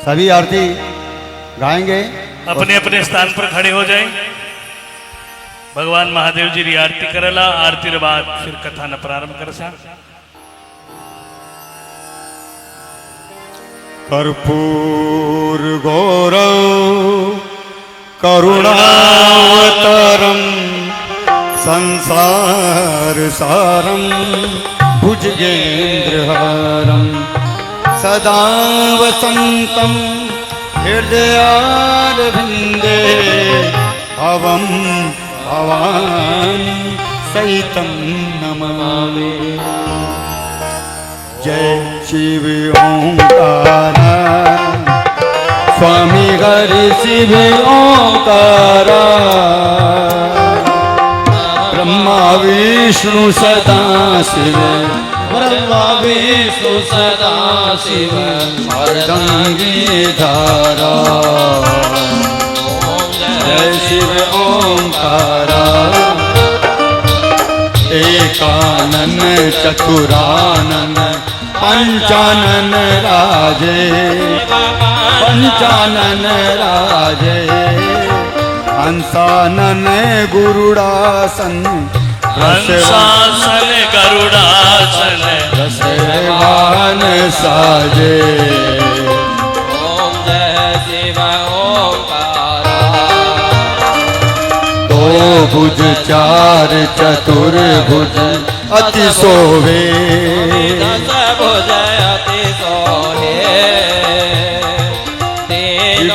सभी आरती गाएंगे। अपने अपने स्थान पर खड़े हो जाएं। भगवान महादेव जी री आरती करला। आरती रे बाद फिर कथा न प्रारंभ करसा। कर्पूर गौरव करुणावतरम संसार सारम भुजगेन्द्रहारम सदा वसंतम हृदयारविंदे भवं भवानी सहितं नमामि। जय शिव ओंकार स्वामी हरि शिव ओंकार ब्रह्मा विष्णु सदा शिव ब्रह्मा विष्णु सदा शिव अर्धंगी धारा। जय शिव ओंकार एकानन चतुरानन पंचानन राजे पंचानन राजे हंसानन गुरुडासन हंसासन गरुड़ासन रसवान साजे। ओम जय शिव ओंकारा। दो भुज चार चतुर्भुज अति शोभे दस भुज अति शोभे।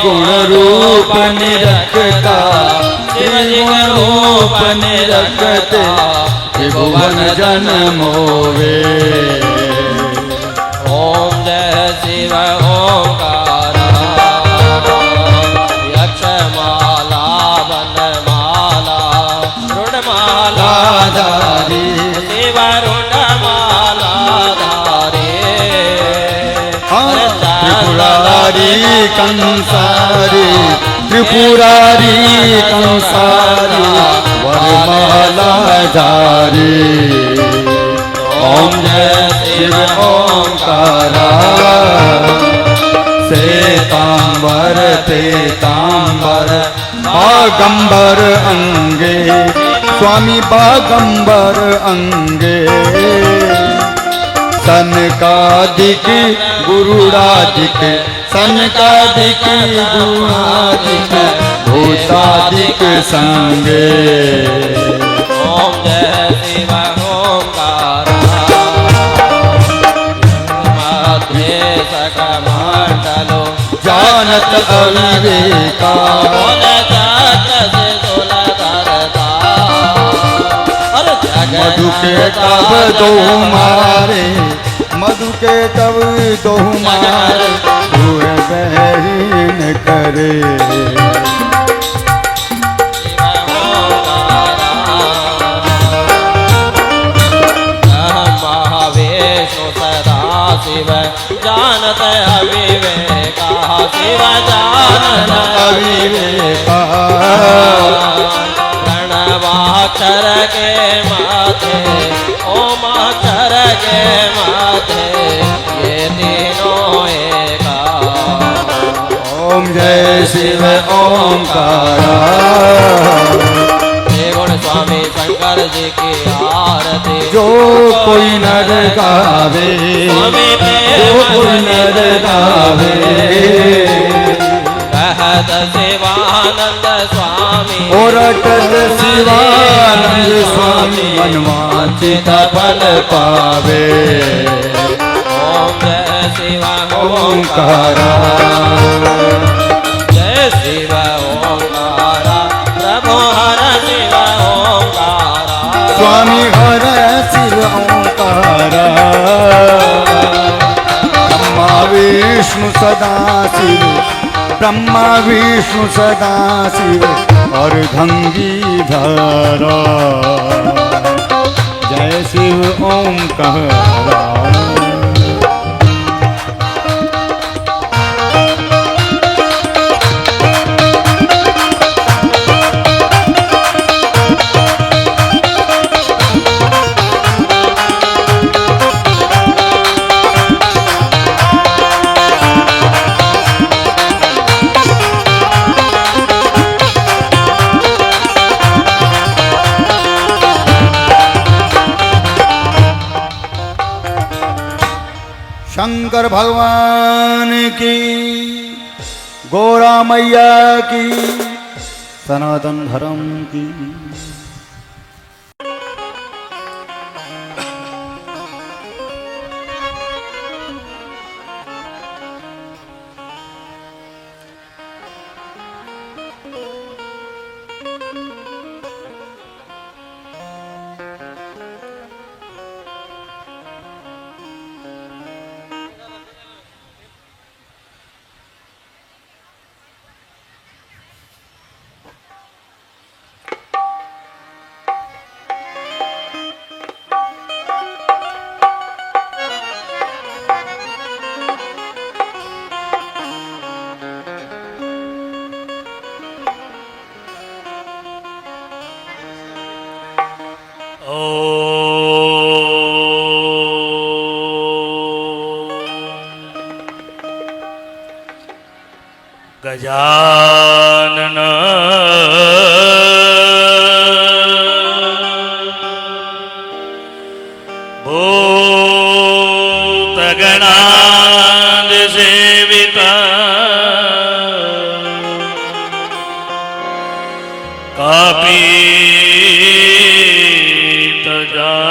गुण रूप निरखता शिव रूप निरखता त्रिभुवन जन मोवे। ओम जय शिव ओंकारा। यक्षमाला वनमाला रुणमाला धारी शिव रुणमाला धारे। त्रिपुरारी कंसारी त्रिपुरारी कंसारी वरमाला धारी। ओम जय शिव ओंकारा। श्वेतांबर पीतांबर बागंबर अंगे स्वामी बागंबर अंगे सनकादिक गुरुडादिक सनकादिक गुणादिक भूतादिक संगे। ओम जय शिव ओंकारा। मध्य सकमंडलो जानत अविवेका मधु के तब दो मारे मधु के तब दो मारे दूर बहन करे। महावेशो सदा शिव जानत अविवेका शिव जानत अविवेका प्रणवाक्षर के माथे ओमाक्षर के माथे ये तीनों एका। ओम जय शिव ओंकारा। गुण स्वामी शंकर जी की आरती जो कोई नर गावे जो कोई नर गावे कहत शिवानंद स्वामी और अटल शिवानंद स्वामी मनवांचित फल पावे। ओम जय शिव ओंकारा। जय शिव ओंकारा। प्रभु हर शिव ओंकारा। स्वामी हर शिव ओंकारा। ब्रह्मा विष्णु सदा शिव ब्रह्मा विष्णु सदा शिव अर्धंगी धारा। जय शिव ओंकारा। शंकर भगवान की, गौरा मैया की, सनातन धर्म की। गजानन भूतगणाद सेविता कापीत जाम्बू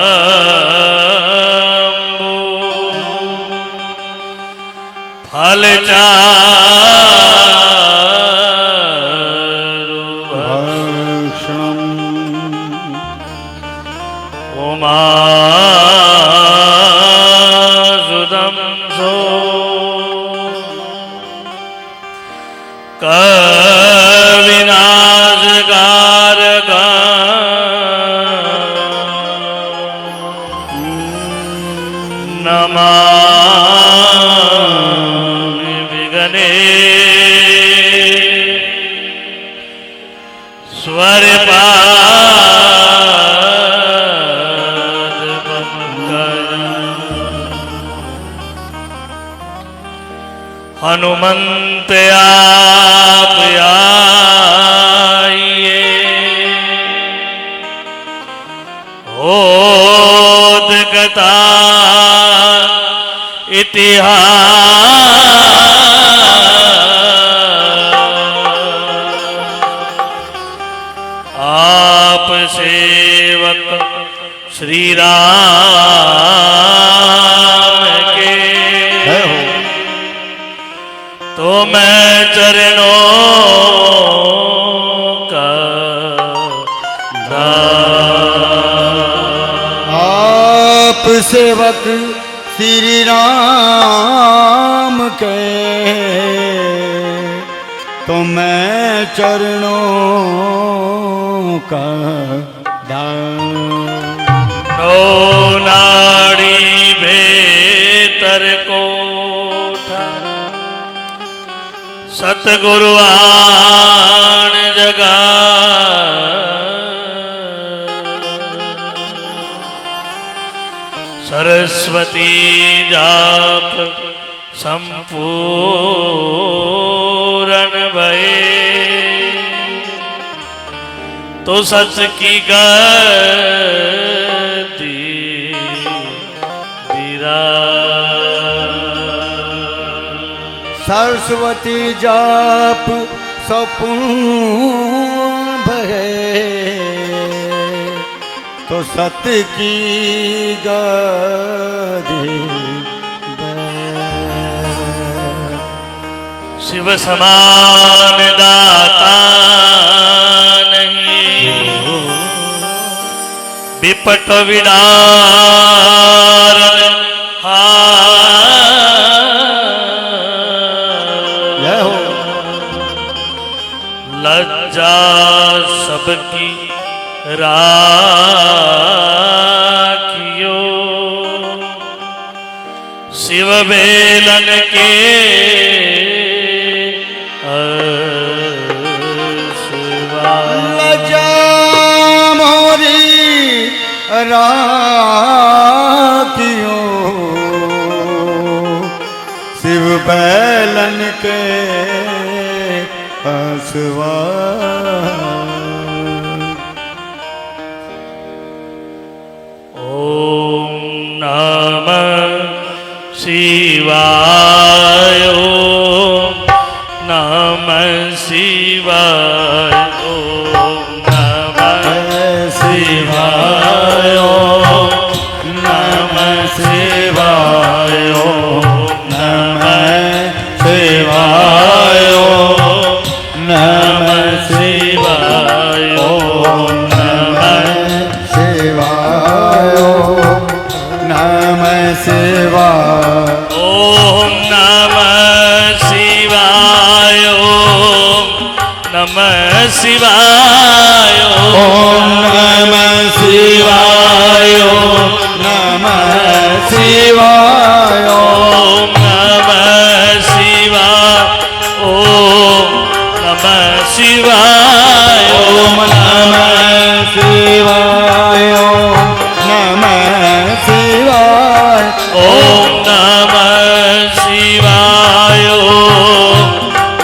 फल उमासुदं सो कविनाशकारका नमामि विघ्ने स्वरपा हनुमंत आप आइए, होत कथा इतिहास आप सेवक श्री राम के तो मैं चरणों का आप सेवक श्री राम के तो मैं चरणों का नो नाड़ी भीतर कोठा सतगुरु आन जगा सरस्वती जाप संपूर्ण भये तो सच की गति सरस्वती जाप सपूर्ण भये तो सत्य की गति शिव समान दाता नहीं विपट विदारण लज्जा सबकी राखियो शिव बेलन के लज्जा मोरी राखियो शिव बैलन के हसवा ओम नमः शिवाय ओम नमः शिवाय ओम नमः शिवाय ओम नमः शिवाय ओम नमः शिवाय ओम नमः शिवाय ओम नमः शिवाय नमः शिवाय ओम नमः शिवाय ओम नमः शिवाय ओम नमः शिवाय नमः शिवाय ओम नमः शिवाय ओम नमः शिवाय ओम नमः शिवाय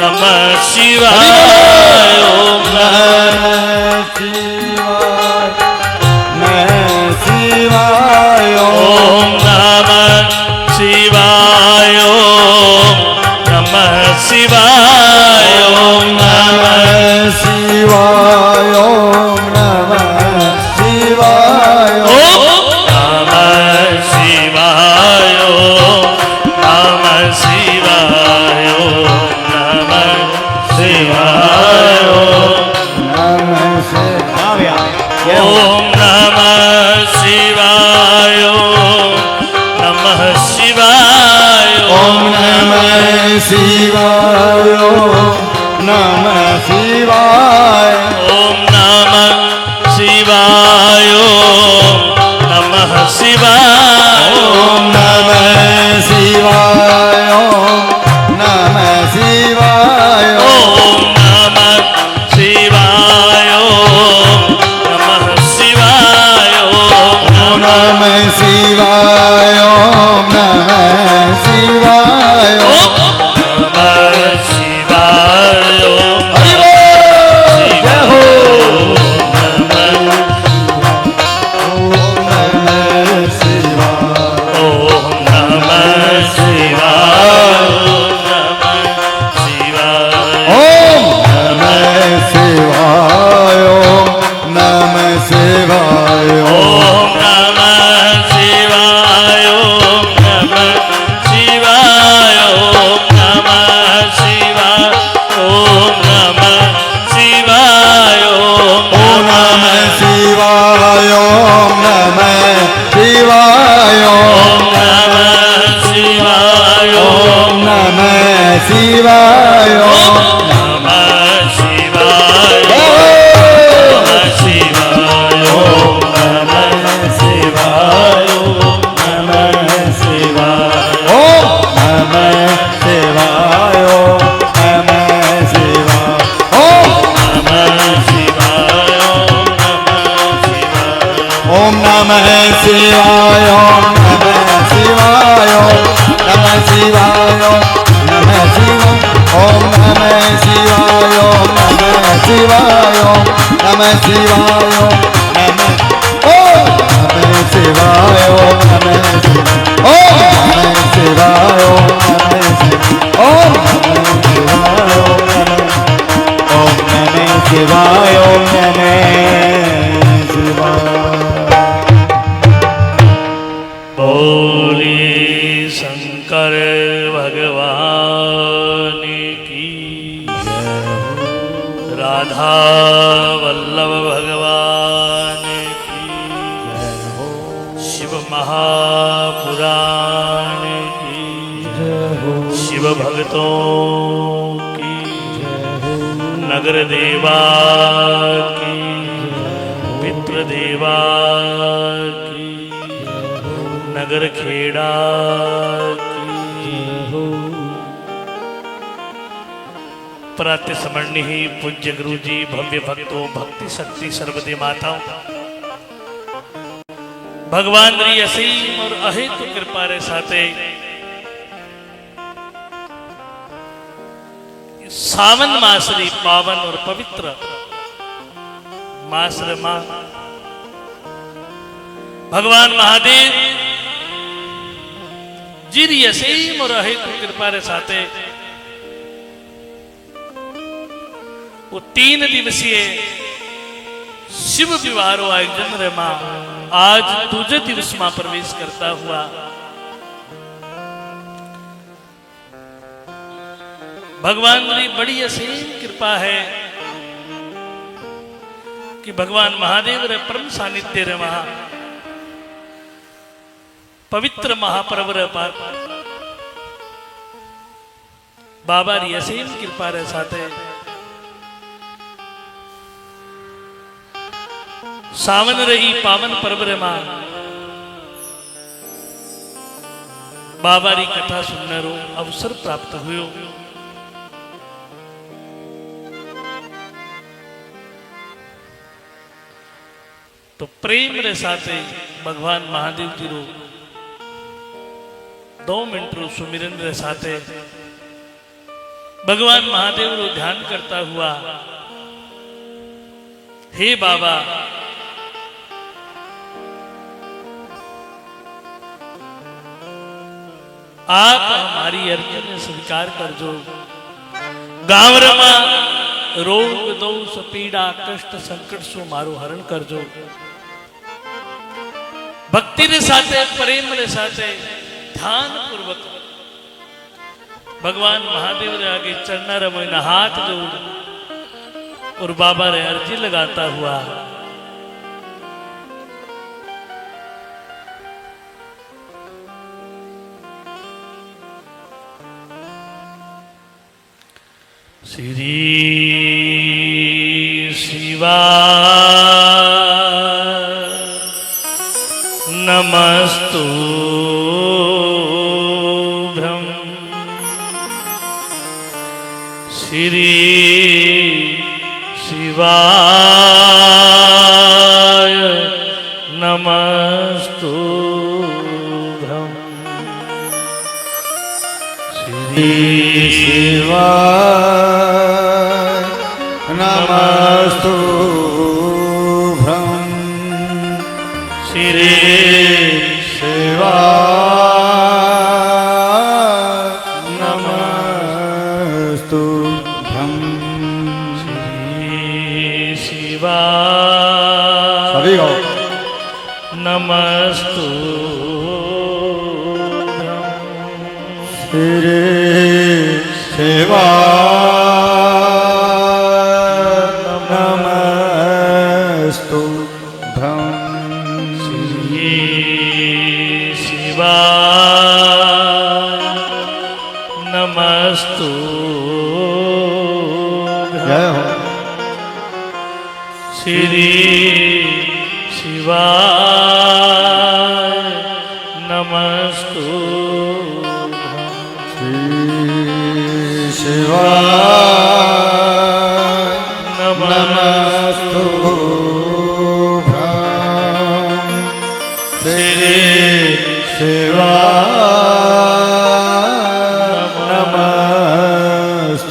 नमः शिवाय ओम नमः शिवाय ओम नमः शिवाय ओम नमः शिवाय ओम नमः शिवाय ओम नमः शिवाय ओम नमः शिवाय नमः शिवाय ओम नमः शिवाय नमः शिवाय ओम नमः शिवाय नमः शिवाय ओम नमः शिवाय नमः शिवाय ओम नमः शिवाय नमः शिवाय ओम नमः शिवाय नमः शिवाय ओम नमः शिवाय नमः शिवाय ओम नमः शिवाय नमः शिवाय नमः शिवाय जय हो ओम नमः शिवाय ओम नमः शिवाय नमः शिवाय ओम नमः शिवाय नमः शिवाय ओम नमः शिवाय ओम नमः शिवाय ओम नमः शिवाय नमः शिवाय ओम नमः शिवाय ओम नमः शिवाय नमः शिवाय नमः शिवाय नमः शिवाय ओम नमः शिवाय नमः शिवाय नमः शिवाय ओम नमः शिवाय नमः शिवाय नमः शिवाय नमः शिवाय ओम नमः शिवाय नमः शिवाय नमः शिवाय नमः ओम नमः शिवाय नमः शिवाय ओम नमः शिवाय ओम नमः शिवाय ओम नमः शिवाय बोली शंकर भगवान की राधा वल्लभ भगवान की शिव महापुराण की शिव भक्तों की नगर देवा की पितृ देवा की नगर खेड़ा की प्रातः स्मरणी ही पूज्य गुरु जी भव्य भक्तों भक्ति शक्ति सर्वदे माताओं भगवान री असीम और अहेतु कृपा रे साथे सावन मास री पावन और पवित्र मास रे मां भगवान महादेव જીરી અસીમ રહે તું કૃપા રે સાથે वो 3 दिवसीय शिव विवाह आयोजन रे मां आज दूजे दिवस में प्रवेश करता हुआ भगवान की बड़ी असीम कृपा है कि भगवान महादेव रे परम सानिध्य रे वहां पवित्र महापर्व रे पार बाबा री असीम कृपा रे साथे सावन रही पावन पर्व रे मां बाबा री कथा सुनने रो अवसर प्राप्त हुयो। तो प्रेम रे साथे भगवान महादेव जी रो 2 मिनट रो सुमिरन रे साथे भगवान महादेव रो ध्यान करता हुआ हे बाबा आप हमारी अर्जी ने स्वीकार कर जो गांव रमा रोग दोष पीड़ा कष्ट संकट सु मारो हरण कर जो भक्ति रे साथे प्रेम रे साथे ध्यान पूर्वक भगवान महादेव रे आगे चढ़ना रे मोइना हाथ जोड़ और बाबा रे अर्जी लगाता हुआ श्री शिवा नमस्तु भ्रम श्री शिवाय नमस्तु भ्रम श्री शिवाय नमस्तुभ्यं श्री शिवाय नमस्तुभ्यं श्री शिवा सभी गाओ नमस्तु श्री शिवाय नमस्तुभ्यं श्री शिवा नमस्तु जय हो श्री शिवा नमस्तु शिवाय नमस्तुभ्यं श्री शिवाय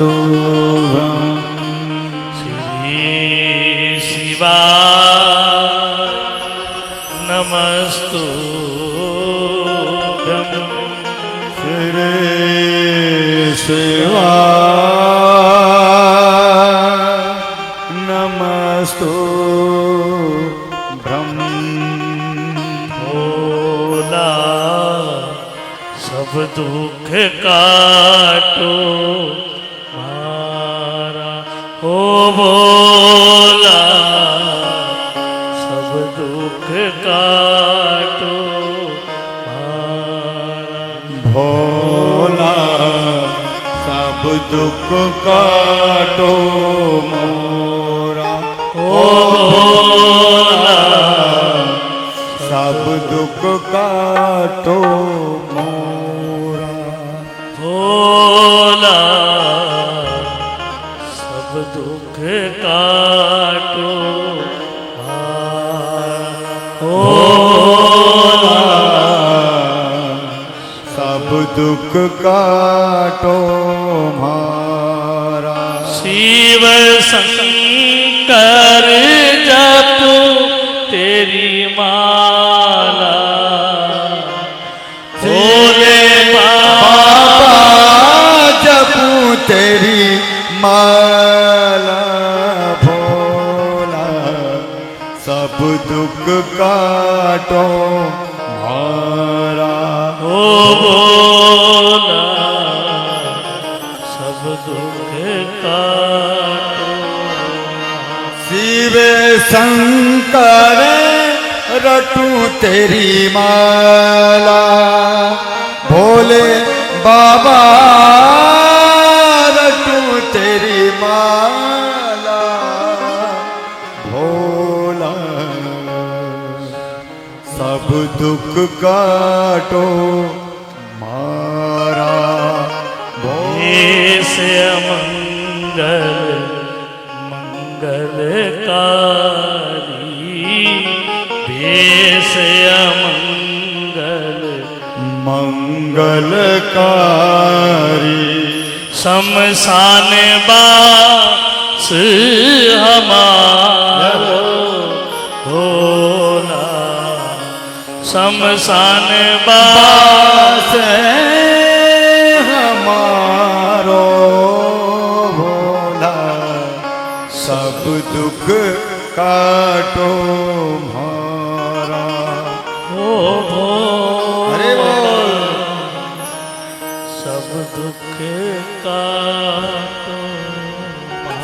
नमस्तुभ्यं श्री शिवा नमस्तु श्री शिवाय नमस्तुभ्यं भोला सब दुख काटो मारा हो भोला सब दुख काटो मारा भोला सब दुख काटो मोरा ओ भोला सब दुख काटो मोरा भोला सब दुख काटो भोला सब दुख काटो मारा शिव शंकर जपो तेरी माला भोले दुख काटो मारा ओ भोला सब दुख काटो शिव शंकर रटू तेरी माला भोले बाबा रटू तेरी माला भोला सब दुख काटो मारा भेष मंगल मंगलकारी भेष मंगल मंगलकारी शमशान बास हमारो भोला शमशान बास हमारो भोला सब दुख काटो मारा ओ भोला अरे बोल सब दुख काटो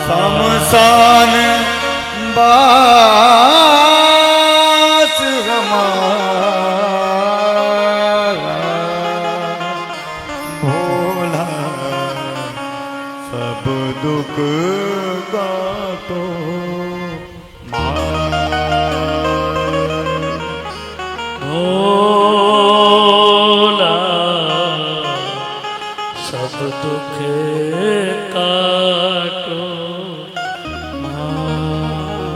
शमशान बास हमारा भोला सब दुख काटो भोला सब दुख काटो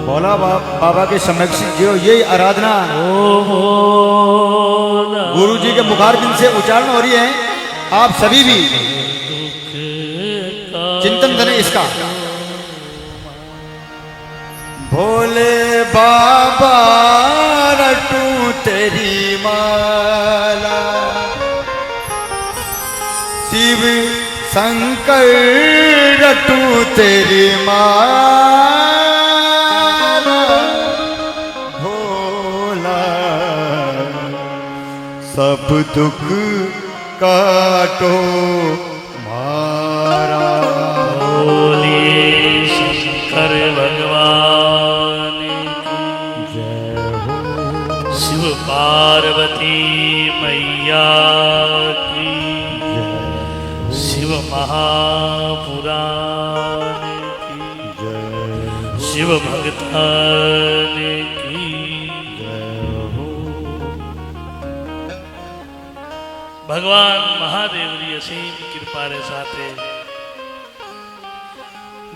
भोला बाबा के समक्ष जो ये आराधना ओ भोला गुरु जी के मुखारबिंद से उच्चारण हो रही है। आप सभी भी चिंतन करें इसका। भोले बाबा रटू तेरी माला शिव शंकर रटू तेरी माला भोला सब दुख काटो मारा बोले शंकर भगवान जय हो की शिव पार्वती मैया की शिव महापुराण की जय शिव भगतान की हो भगवान महादेव री असीम कृपा रे साथे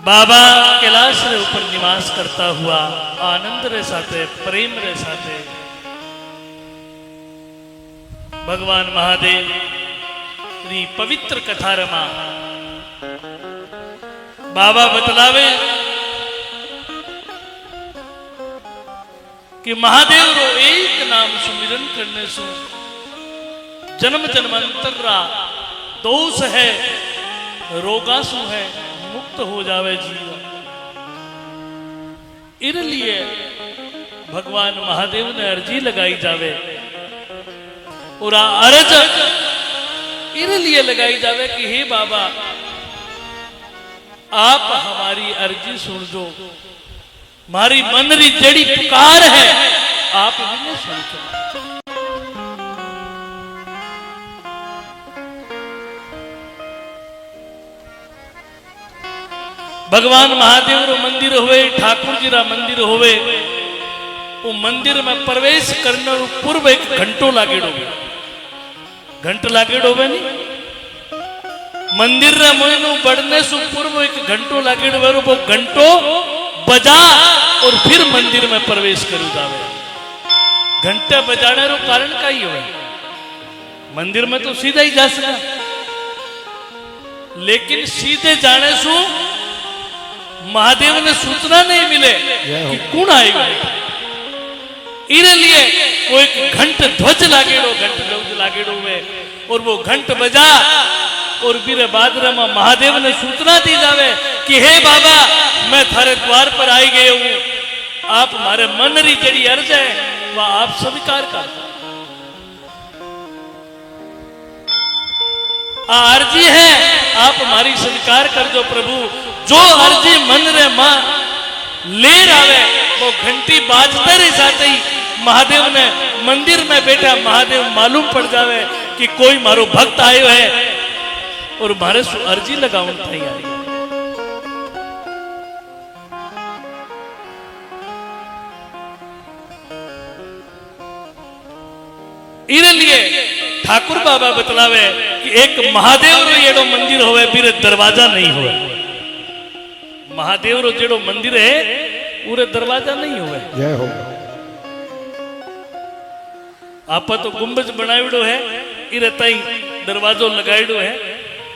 बाबा कैलाश रे ऊपर निवास करता हुआ आनंद रे साथे प्रेम रे साथे भगवान महादेव री पवित्र कथा रमा बाबा बतलावे कि महादेव रो एक नाम सुमिरन करने सु जन्म जन्मांतर रा दोष है रोगासु है मुक्त हो जावे जीवन इसलिए भगवान महादेव ने अर्जी लगाई जावे और अर्ज इसलिए लगाई जावे कि हे बाबा आप हमारी अर्जी सुन दो हमारी मन री जड़ी पुकार है आप इन्हें सुन दो। भगवान महादेव रो मंदिर होवे ठाकुर जी रा मंदिर होवे वो मंदिर में प्रवेश करने पूर्व एक घंटो लागेड़ो घंट लागेड़ो वे नहीं मंदिर रे मोइनो बढ़ने से पूर्व एक घंटो लागेड़ो वे वो घंटो बजा और फिर मंदिर में प्रवेश करू जावे। घंटा बजाने रो कारण का ही होवे मंदिर में तो सीधा ही जा सका लेकिन सीधे जाने सु महादेव ने सूचना नहीं मिले कि कौन आएगा इसलिए वो एक घंट ध्वज लागेड़ो में और वो घंट बजा और फिर बाद में महादेव ने सूचना दी जावे कि हे बाबा मैं थारे द्वार पर आई गए हूं आप हमारे मन री जड़ी अर्ज है वह आप स्वीकार कर। अर्जी है आप हमारी स्वीकार कर दो प्रभु। जो अर्जी मन रे मां ले आवे वो घंटी बाजते रह जाते ही महादेव ने मंदिर में बैठा महादेव मालूम पड़ जावे कि कोई मारो भक्त आयो है और मारे सु अर्जी लगावन तैयारी। इरे लिए ठाकुर बाबा बतलावे कि एक महादेव रो जेड़ो मंदिर होवे बीरे दरवाजा नहीं होवे। महादेव रो जेड़ो मंदिर है पूरे दरवाजा नहीं होवे। जय हो। आप तो गुंबज बनावड़ो है इरे तई दरवाजो लगाइडो है,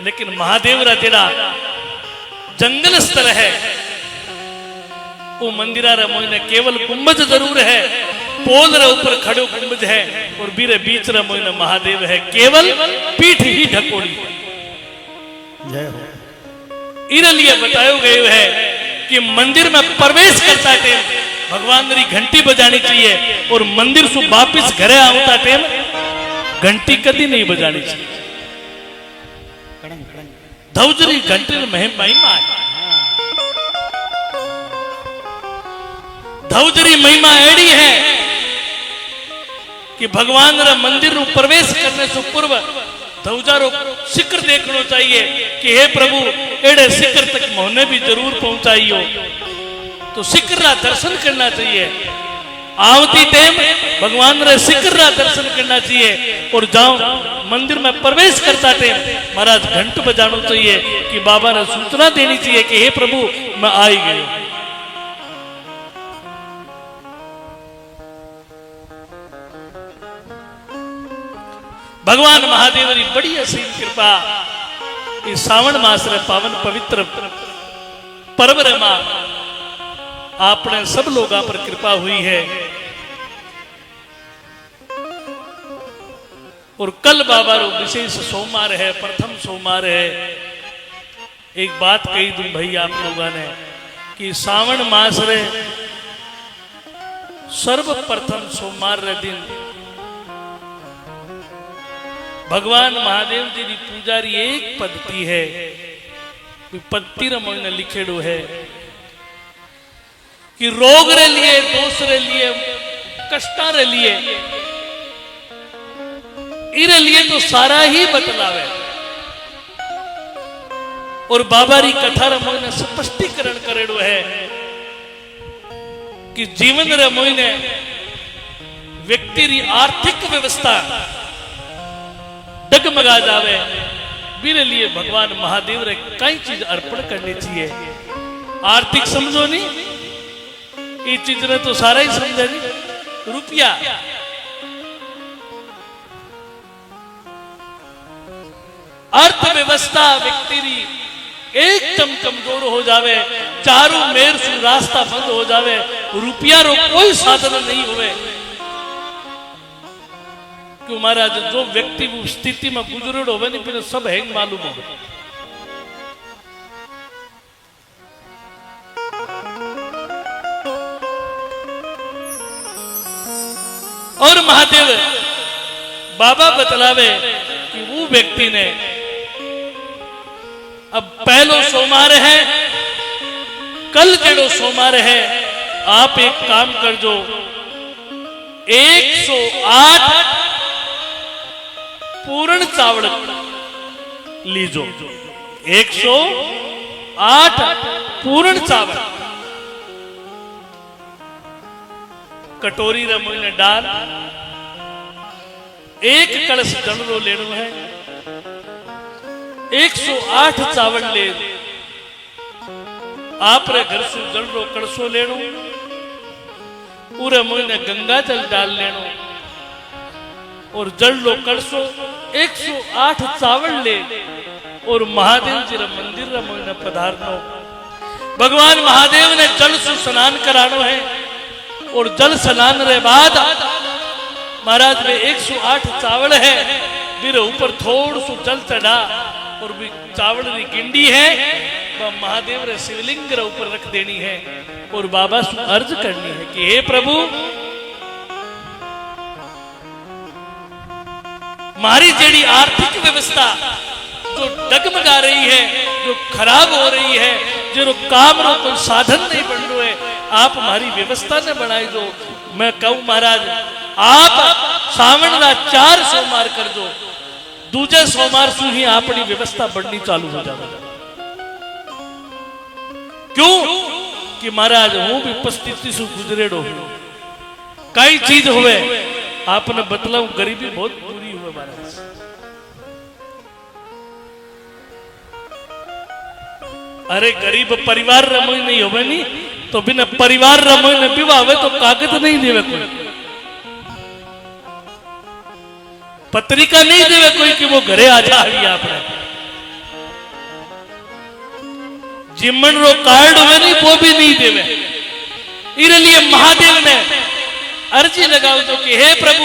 लेकिन महादेव रा जेड़ा जंगल स्तर है वो मंदिरा रे मोइने केवल गुंबज जरूर है, पोल रे ऊपर खड़ो गुंबज है और बीरे बीच रे मोइने महादेव है, केवल पीठ ही ढकोड़ी। जय हो। इरे लिए बतायो गयो है कि मंदिर में प्रवेश करता टाइम भगवान री घंटी बजानी चाहिए और मंदिर से वापिस घरे आवता टाइम घंटी कदी नहीं बजानी चाहिए। धौजरी घंटी महिमा है। धौजरी महिमा एड़ी है कि भगवान रा मंदिर रू प्रवेश करने से पूर्व धौजारो शिखर देखना चाहिए कि हे प्रभु एड़े शिखर तक मोहने भी जरूर पहुंचाइयो, तो शिखर रा दर्शन करना चाहिए। आवती टाइम भगवान रे शिखर रा दर्शन करना चाहिए और जाओ मंदिर में प्रवेश करता टाइम महाराज घंट बजाना चाहिए कि बाबा ने सूचना देनी चाहिए कि हे प्रभु मैं आई गई। भगवान महादेव की बड़ी असीम कृपा इस सावन मास रे पावन पवित्र पर्व रे मां आपने सब लोगों पर कृपा हुई है। और कल बाबा रो विशेष सोमवार है, प्रथम सोमवार है। एक बात कही दूं भाई आप लोगों ने कि सावन मास रे सर्वप्रथम सोमवार रे दिन भगवान महादेव जी की पूजा री एक पद्धति है, पद्धति रे मोइने लिखेड़ो है कि रोग रे लिए, दोष रे लिए, कष्टा रे लिए, इरे लिए तो सारा ही बतलावे। और बाबा री कथा रे मोइने स्पष्टीकरण करेड़ो है कि जीवन रे मोइने व्यक्ति री आर्थिक व्यवस्था डगमगा जावे, बीरे लिए भगवान महादेव रे कई चीज अर्पण करनी चाहिए। आर्थिक समझो नहीं, ये चीज ने तो सारा ही समझा नहीं। रुपया अर्थव्यवस्था व्यक्ति री एकदम कमजोर हो जावे, चारों मेर सु रास्ता बंद हो जावे, रुपया रो कोई साधन नहीं हुए कि महाराज जो व्यक्ति वो स्थिति में गुजरड़ होवे नहीं फिर सब है मालूम हो। और महादेव बाबा बतलावे कि वो व्यक्ति ने अब पहलो सोमवार है, कल जेड़ो सोमवार है, आप एक काम कर जो 108 पूर्ण चावल लीजो। 108 पूर्ण चावल कटोरी रे मोइने डाल, एक कलश जलरो लेनो है, 108 चावल ले आप रे घर से जलरो कलशो लेनो, पूरे मोइने गंगा जल डाल लेनो और जल लो कलशो 108 चावल ले और महादेव जी रे मंदिर रे मोइने पधारनो। भगवान महादेव ने जल से स्नान करानो है और जल स्नान रे बाद महाराज में 108 चावल है, फिर ऊपर थोड़ा सो जल चढ़ा और भी चावल की गिंडी है वह महादेव रे शिवलिंग रे ऊपर रख देनी है और बाबा से अर्ज करनी है कि हे प्रभु मारी जेड़ी आर्थिक व्यवस्था जो डगमगा रही है, जो खराब हो रही है, जो काम रो कोई साधन नहीं बन रहा है, आप हमारी व्यवस्था ने बनाई दो। मैं कहूं महाराज आप सावन का 4 सोमवार कर दो, दूजे सोमवार से ही अपनी व्यवस्था बढ़नी चालू हो जाए। क्यों कि महाराज हूं भी परिस्थिति से गुजरेड़ो, कई चीज हुए आपने बतलाऊ, गरीबी बहुत बुरी हुए महाराज। अरे गरीब परिवार रमोई नहीं होवे नहीं तो बिना परिवार रमोई ने विवाह हुए तो कागज नहीं देवे कोई, पत्रिका नहीं देवे कोई कि वो घरे आ जा रही आपने। जिम्मन रो कार्ड हुए नहीं वो भी नहीं देवे। इरे लिए महादेव ने अर्जी लगाओ तो कि हे प्रभु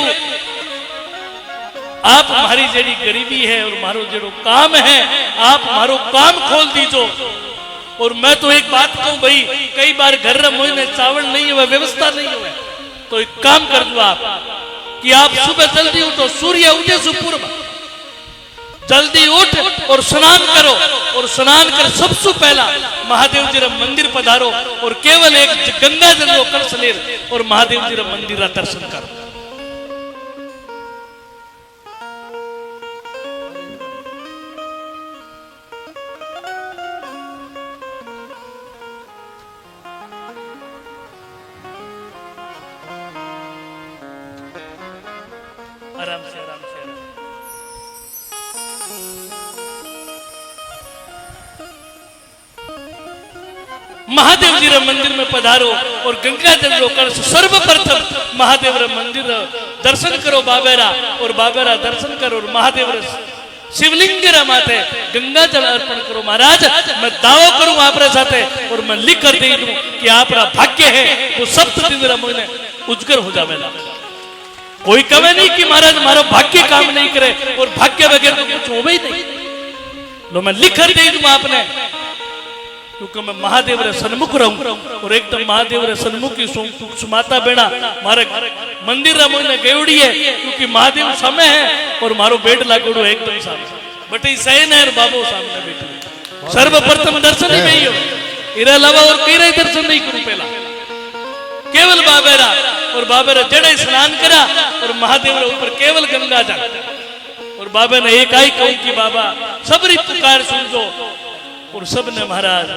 आप हमारी जेड़ी गरीबी है और मारो जेड़ो काम है आप हमारो काम खोल दीजो। और मैं तो एक बात कहूं भाई, कई बार घर रमोई ने चावल नहीं हुआ, व्यवस्था नहीं हुआ, तो एक काम कर दो आप कि आप सुबह जल्दी उठो, सूर्य उदय से पूर्व जल्दी उठ और स्नान करो, और स्नान कर सबसे पहला महादेव जी रा मंदिर पधारो और केवल एक गंगा जल रो कलश ले और महादेव जी रा मंदिर रा दर्शन करो। आराम से आराम से महादेव जी रे मंदिर में पधारो और गंगा जल रो कलश सर्वप्रथम महादेव रे मंदिर दर्शन करो बाबेरा, और बाबेरा दर्शन करो और महादेव रे शिवलिंग रे माथे गंगा जल अर्पण करो। महाराज मैं दावा करूं आपरे साथे और मैं लिख कर दे दूं कि आपरा भाग्य है वो सप्त दिन रे महीने उजगर हो जावेला। कोई कहे नहीं कि महाराज मारो भाग्य काम नहीं करे और भाग्य वगैरह तो कुछ हो ही नहीं। लो मैं लिख कर दे दूं आपने, क्योंकि मैं महादेव रे सन्मुख रहूं और एकदम महादेव रे सन्मुख की सुमाता बेड़ा मारे मंदिर रा मोने गेवड़ी है, क्योंकि महादेव समय है और मारो बेड लागोड़ो एकदम सामने बटे सैन है और बाबो सामने बैठे। सर्वप्रथम दर्शन ही नहीं हो, इरा अलावा और कई रे दर्शन नहीं करूं पहला, केवल बाबेरा और बाबेरा जड़े स्नान करा और महादेव रे ऊपर केवल गंगा जल, और बाबा ने एक आई कहूं कि बाबा सबरी पुकार सुन जो और सबने महाराज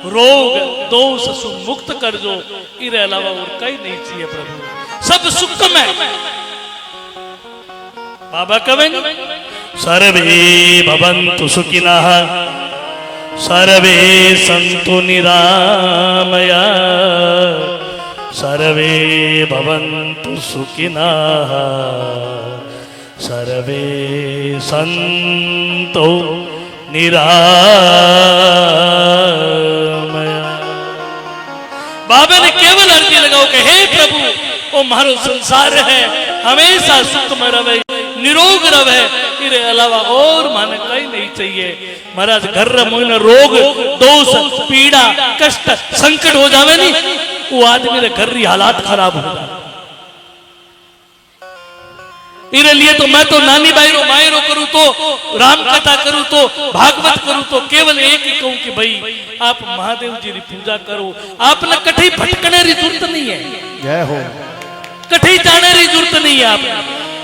रोग दोष से मुक्त कर जो, इरे अलावा और कहीं नहीं चाहिए प्रभु, सब सुख में। बाबा कहेंगे सर्वे भवन्तु सुखिनः सर्वे सन्तु निरामया सर्वे भवन्तु सुखिनः सर्वे सन्तु निरामया। बाबा ने केवल अर्जी लगाओ कि हे प्रभु ओ मारो संसार है हमेशा सुख में रहे निरोग रहे, इसके अलावा और माने कहीं नहीं चाहिए। महाराज घर मोहन रोग दोष पीड़ा कष्ट संकट हो जावे नहीं, वो आदमी रे घर री हालात खराब हो जाए। इरे लिए तो मैं तो नानी बाईरो मायरो करूं तो राम कथा करूं तो भागवत करूं तो केवल एक ही कहूं कि भाई आप महादेव जी की पूजा करो, आपने कठी भटकने की जरूरत नहीं है, जय हो, कठी जाने की जरूरत नहीं है,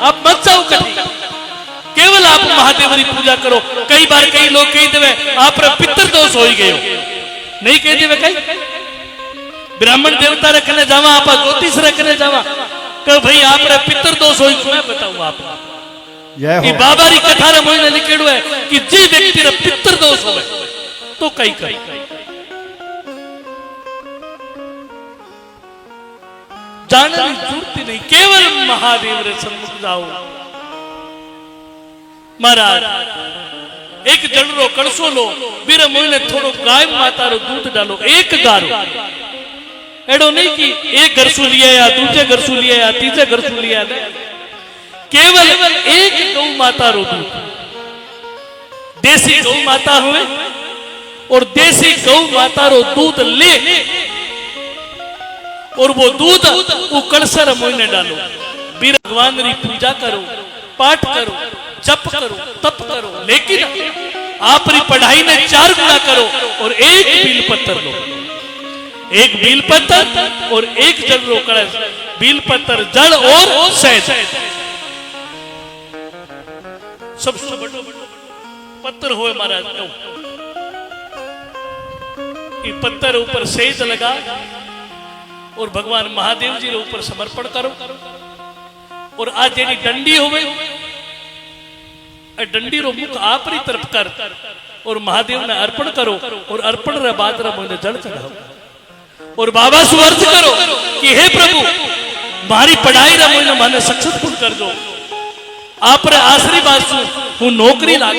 आप मत जाओ कठी, केवल आप महादेव की पूजा करो। कई बार कई लोग कह देवे आप पितर दोष हो गए, नहीं कह देवे कई ब्राह्मण देवता रखने जावा आप ज्योतिष रखने जावा तो भाई आप पितर दोष हो, मैं बताऊं आप ये बाबा री कथा रे मोने लिखेड़ो है कि जे व्यक्ति रे पितर दोष होवे तो कई कई जानने की जरूरत नहीं, केवल महादेव रे सन्मुख जाओ। महाराज एक जन रो कड़सो लो बीरे मोने थोड़ो गाय माता रो दूध डालो, एक गारो एडो नहीं कि एक घर सु लिया या दूसरे घर सु लिया या तीसरे घर सु लिया, केवल एक गौ माता रो दूध, देसी गौ माता हुए और देसी गौ माता रो दूध ले और वो दूध वो कड़सर मोने डालो, बीर भगवान री पूजा करो, पाठ करो, जप करो, तप करो, लेकिन आपरी पढ़ाई ने 4 गुना करो और एक बील पत्थर लो, एक बील पत्थर और एक जल लो कलश, बील पत्थर जल और सहज सबसे बड़ो पत्थर होए महाराज। ये पत्थर ऊपर सेज लगा और भगवान महादेव जी रे ऊपर समर्पण करो और आज जेनी डंडी होवे डंडी रो मुख आपरी तरफ कर और महादेव ने अर्पण करो और अर्पण रे बाद रे मोने जल चढ़ाओ और बाबा सु अर्ज करो कि हे प्रभु मारी पढ़ाई रे मोने माने सक्सेसफुल कर दो, आप रे आशीर्वाद सु हूं नौकरी लाग।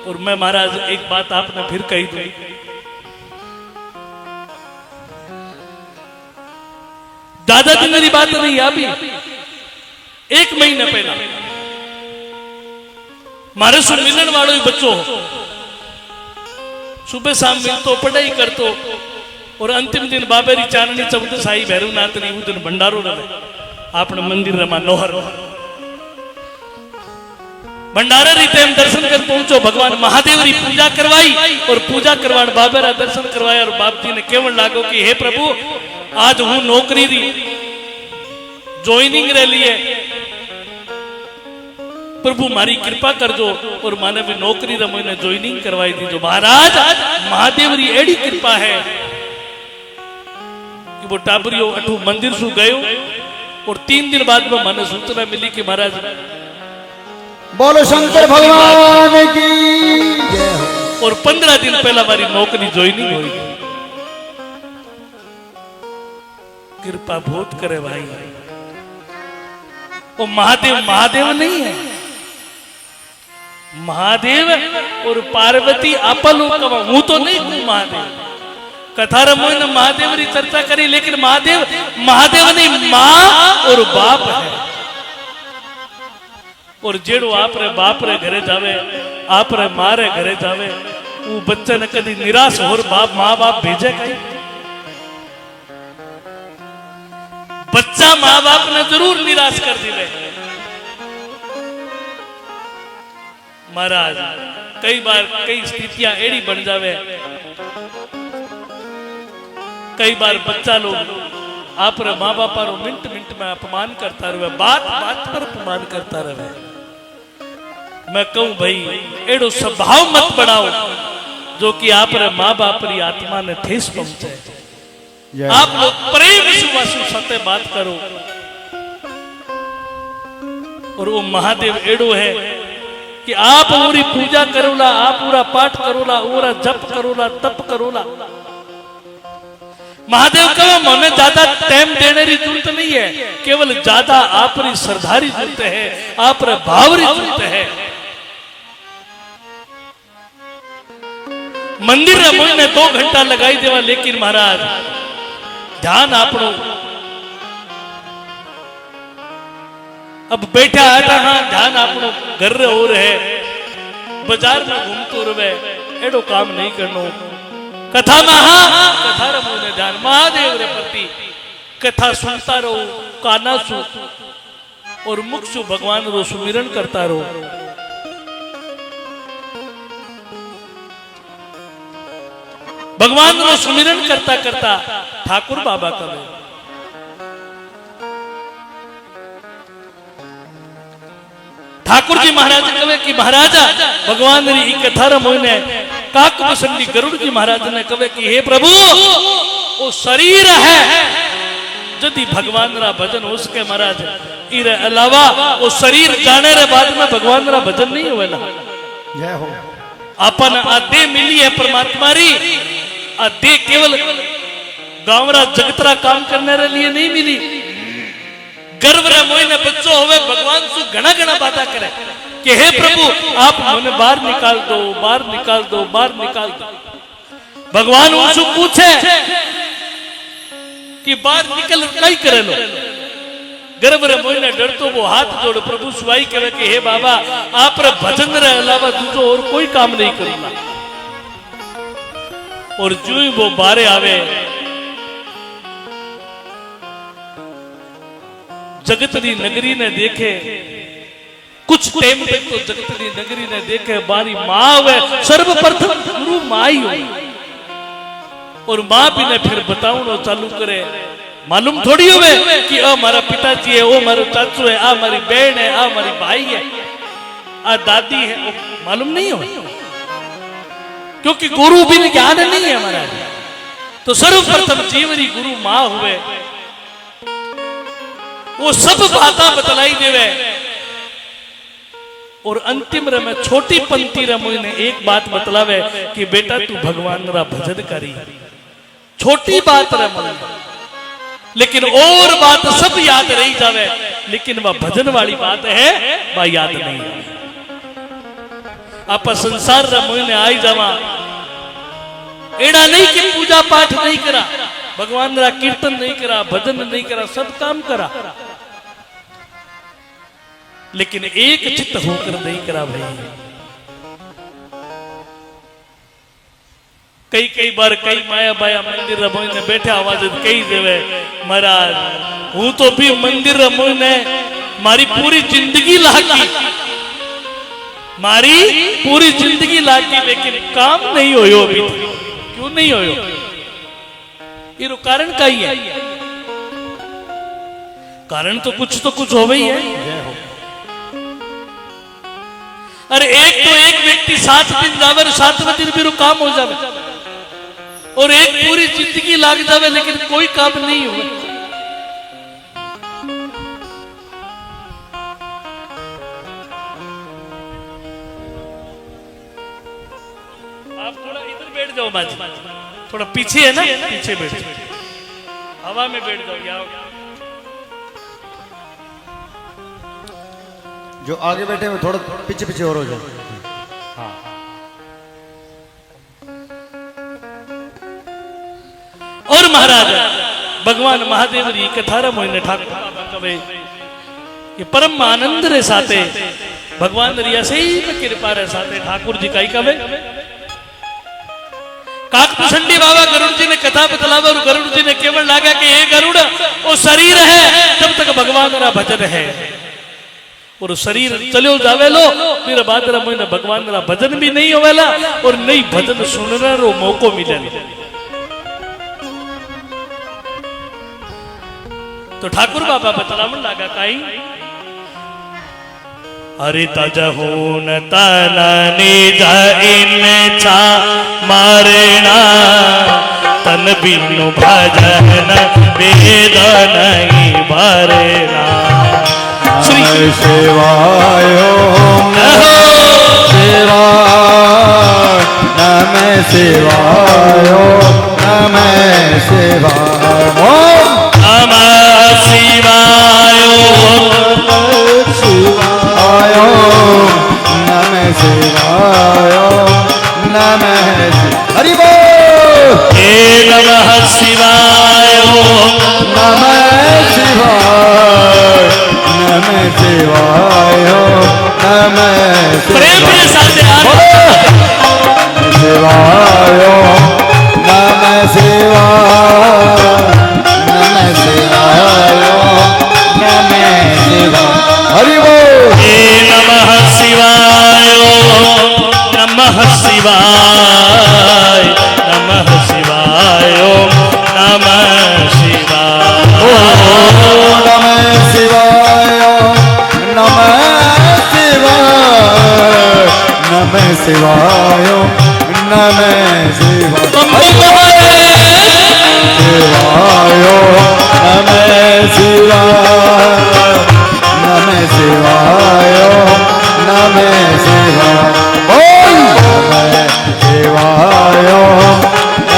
और मैं महाराज एक बात आपने फिर कही दूं, दादा दिन मेरी बात नहीं अभी 1 महीना पहला मारे सु मिलन वालों ही बच्चों सुबह शाम मिलतो पढ़ाई करतो और अंतिम दिन बाबेरी चांदनी चौदह साई भैरवनाथ ने दिन भंडारो रहे आपने मंदिर रमा नोहर भंडारा रीते हम दर्शन कर पहुंचो, भगवान महादेव री पूजा करवाई और पूजा करवाण बाबेरा दर्शन करवाया और बाप जी ने केवल लागो कि हे प्रभु आज हूं नौकरी री ज्वाइनिंग रे लिए प्रभु मारी कृपा कर दो और माने भी नौकरी रे मैंने ज्वाइनिंग करवाई दी। जो महाराज महादेव री एड़ी कृपा है कि वो टाबरियो अठू मंदिर सु गयो और 3 दिन बाद में माने सूचना मिली कि महाराज बोलो शंकर भगवान की जय हो। और 15 दिन पहला हमारी नौकरी ज्वाइनिंग हुई। कृपा बहुत करे भाई। वो महादेव महादेव नहीं है, महादेव और पार्वती आपल हूं तो नहीं हूं महादेव। कथा रमोई ने महादेव की चर्चा करी, लेकिन महादेव महादेव नहीं मां और बाप है। और जेड़ो आप रे बाप रे घरे जावे, आप रे मां रे घरे जावे, वो बच्चे ने कभी निराश हो बाप मां बाप भेजे कहीं। बच्चा मां बाप ने जरूर निराश कर दिवे। महाराज कई बार कई स्थितियां एड़ी बन जावे, कई बार बच्चा लोग आप रे मां बाप रो मिनट मिनट में अपमान करता रहे, बात बात पर अपमान करता रहे। मैं कहूं भाई एड़ो स्वभाव मत बढ़ाओ जो कि आप रे मां बाप री आत्मा ने ठेस पहुंचे। आप लोग प्रेम विश्वास सत्य बात करो। और वो महादेव एड़ो है कि आप पूरी पूजा करोला, आप पूरा पाठ करोला, पूरा जप करोला, तप करोला। महादेव कहो मने ज्यादा टाइम देने की जरूरत नहीं है, केवल ज्यादा आप री श्रद्धा री जरूरत है, आप रे भाव री जरूरत है। मंदिर रे मोने 2 घंटा लगाई देवा, लेकिन महाराज ध्यान आपनो अब बैठा आटा हाँ ध्यान आपनो घर रे हो रहे, बाजार में घूमतो रहे, एडो काम नहीं करनो। कथा में हाँ कथा रे मोने ध्यान महादेव रे प्रति कथा सुनता रहो, काना सु और मुख सु भगवान रो सुमिरन करता रहो। भगवान रो सुमिरन करता करता ठाकुर बाबा कहे ठाकुर जी महाराज कहे कि महाराजा भगवान री कथा रे मोने काक बसंडी गरुड़ जी महाराज ने कहे कि हे प्रभु वो शरीर है यदि भगवान रा भजन हो सके महाराज, इरे अलावा वो शरीर जाने रे बाद में भगवान रा भजन नहीं होवेला। जय हो। अपन आदे मिली है परमात्मा री, आदे केवल गांवरा जगतरा काम करने रे लिए नहीं मिली। गर्व रे मोई ने बच्चो होवे भगवान सु घना घना बाता करे कि हे प्रभु आप मने बाहर निकाल दो, बाहर निकाल दो, बाहर निकाल दो। भगवान उनसे पूछे कि बाहर निकल कई करे लो। गर्व रे मोई ने डरतो वो हाथ जोड़ प्रभु सुवाई करे कि हे बाबा आप रे भजन रे अलावा दूसरो और कोई काम नहीं करूंगा। और जो ही वो बारे आवे जगत री नगरी ने देखे कुछ टाइम तक तो जगतनी नगरी ने देखे बारी माँ हुए सर्वप्रथम गुरु माँ ही हो और माँ भी ने फिर बताऊं चालू करे मालूम थोड़ी होवे कि आ मारा पिताजी है ओ मारो चाचू है आ मारी बहन है आ मारी भाई है आ दादी है मालूम नहीं हो क्योंकि गुरु भी ज्ञान नहीं है हमारा तो सर्वप्रथम जीवरी गुरु माँ हुए वो सब बातें बतलाई देवे और अंतिम रे में छोटी पंक्ति रे मुझे एक बात बतलावे कि बेटा तू भगवान रा भजन करी छोटी बात रे मुझे लेकिन और बात सब याद रही जावे लेकिन वह भजन वाली बात है वह याद नहीं आप संसार रे मुझे आई जावा एड़ा नहीं कि पूजा पाठ नहीं करा भगवान रा कीर्तन नहीं करा भजन नहीं करा सब काम करा लेकिन एक चित्त होकर नहीं करा भाई कई कई बार कई माया बाया मंदिर रमोई ने बैठे आवाज कई देवे महाराज हूं तो भी मंदिर रमोई ने मारी पूरी जिंदगी लागी मारी पूरी जिंदगी लागी लेकिन काम नहीं होयो अभी क्यों नहीं होयो ये कारण का ही है कारण तो कुछ हो ही है अरे एक तो एक व्यक्ति 7 दिन जावे 7वें दिन भी काम हो जावे और एक पूरी जिंदगी लाग जावे लेकिन कोई काम नहीं हुआ आप थोड़ा इधर बैठ जाओ बाजी थोड़ा पीछे है ना पीछे बैठ जाओ हवा में बैठ जाओ यार जो आगे बैठे हैं थोड़ा पीछे पीछे और हो जाए हाँ और महाराज भगवान महादेव री कथारा मोहिने ठाकुर कवे ये परम आनंद रे साथे भगवान री ऐसे ही कृपा रे साथे ठाकुर जी काई कवे काकभूषणी बाबा गरुड़ जी ने कथा बतलावा और गरुड़ जी ने केवल लागा कि ये गरुड़ वो शरीर है जब तक भगवान रा भजन है और शरीर चलो जावे लो फिर बाद में भगवान रा भजन भी नहीं होवेला और नहीं भजन सुनने रो मौको मिले तो ठाकुर बाबा बतलावन लागा काई अरे तजहून तननी जइन छा मारना तन बिनु भजन वेद नहीं भरना श्री शिवायो शिवा नमः शिवायो नमः शिवायो नमः शिवायो शिवायो नमः शिवायो नमः हरि बोल हे नमः शिवायो नमः शिवाय नमः शिवायो नमः प्रेम के साथ शिवायो नमः शिवाय नमः शिवायो नमः शिवाय हरि बोल हे नमः शिवायो नमः शिवाय नमः शिवायो नमः शिवाय नमः शिवाय नमः शिवाय नमः शिवाय नमः शिवाय शिवाय नमः शिवाय नमः शिवाय नमः शिवाय बोल नमः शिवाय नमः शिवाय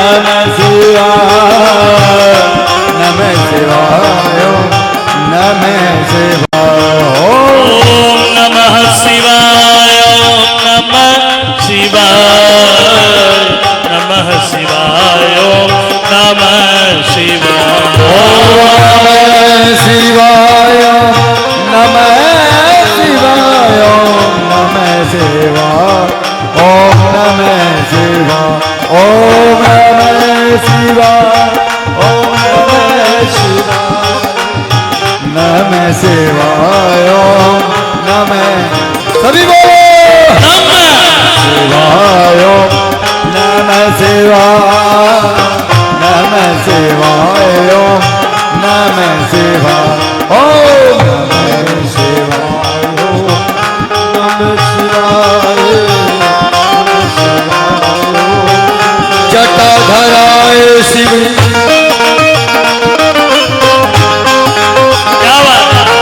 नमः शिवाय नमः शिवाय ओम नमः शिवाय नमः शिवाय नमः शिवाय नमः शिवाय नमः शिवाय नमः शिवाय नमः शिवाय ओम नमः शिवाय ओम नमः शिवाय ओम नमः शिवाय नमः शिवाय नमः सभी बोलो शिवाय ओम नमः शिवाय नमः शिवाय ओम नमः शिवाय ओम नमः शिवाय ओम नमः शिवाय जटाधराय शिव क्या बात है?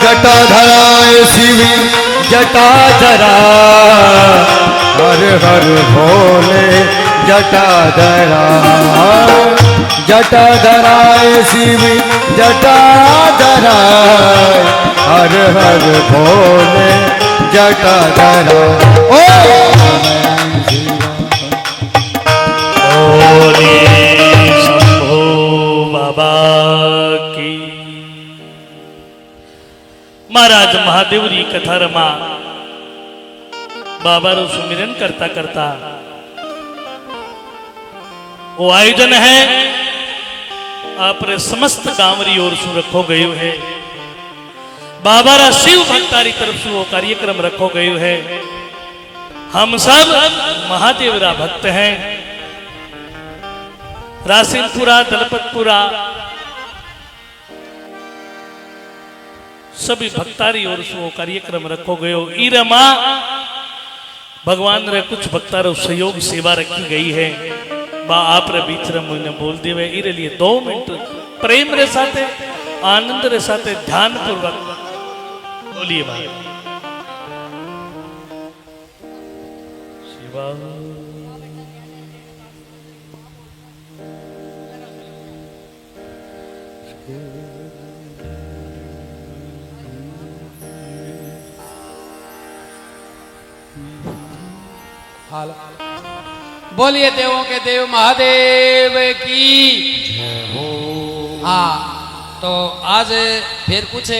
जटाधराय शिव जटाधरा हर हर भोले जटाधरा जटाधराय शिव जटाधरा हर हर भोले जटाधरा ओ बोले शंभो बाबा की। महाराज महादेवरी कथा रमा बाबा रो सुमिरन करता करता वो आयोजन है आप रे समस्त गांवरी ओर सु रखो गयो है। बाबा रा शिव भक्तारी तरफ से वो कार्यक्रम रखो गयो है। हम सब महादेव रा भक्त हैं। रासिनपुरा दलपतपुरा सभी भक्तारी ओर से वो कार्यक्रम रखो गयो। ईरमा भगवान रे कुछ भक्तारो सहयोग सेवा रखी गई है। बा आप रे बीच रे मुझे बोल देवे इरे लिए 2 मिनट प्रेम रे साथे आनंद रे साथे ध्यान पूर्वक बोलिए भाई। शिवा बोलिए देवों के देव महादेव की। हाँ तो आज फिर कुछ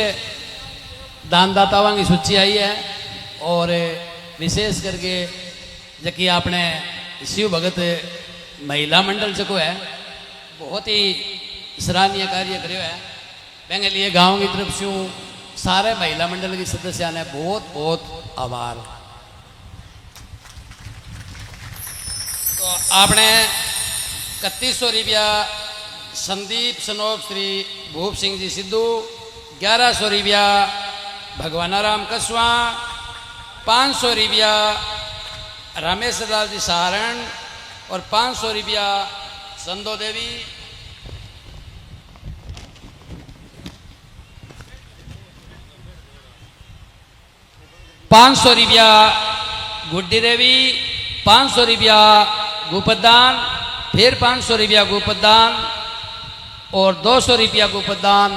दानदाताओं की सूची आई है और विशेष करके जबकि आपने शिव भगत महिला मंडल से को है बहुत ही सराहनीय कार्य करो है। मैंने लिए गांव की तरफ से सारे महिला मंडल के सदस्य ने बहुत बहुत आभार। तो आपने 3100 रुपया संदीप सनोब श्री भूप सिंह जी सिद्धू, 1100 रुपया भगवानाराम कसवा, 500 रुपया रामेश लाल जी सहारण और 500 रुपया संदो देवी, 500 रुपया गुड्डी देवी, 500 रुपया गोपदान, फिर 500 रुपया गोपदान और 200 रुपया गोपदान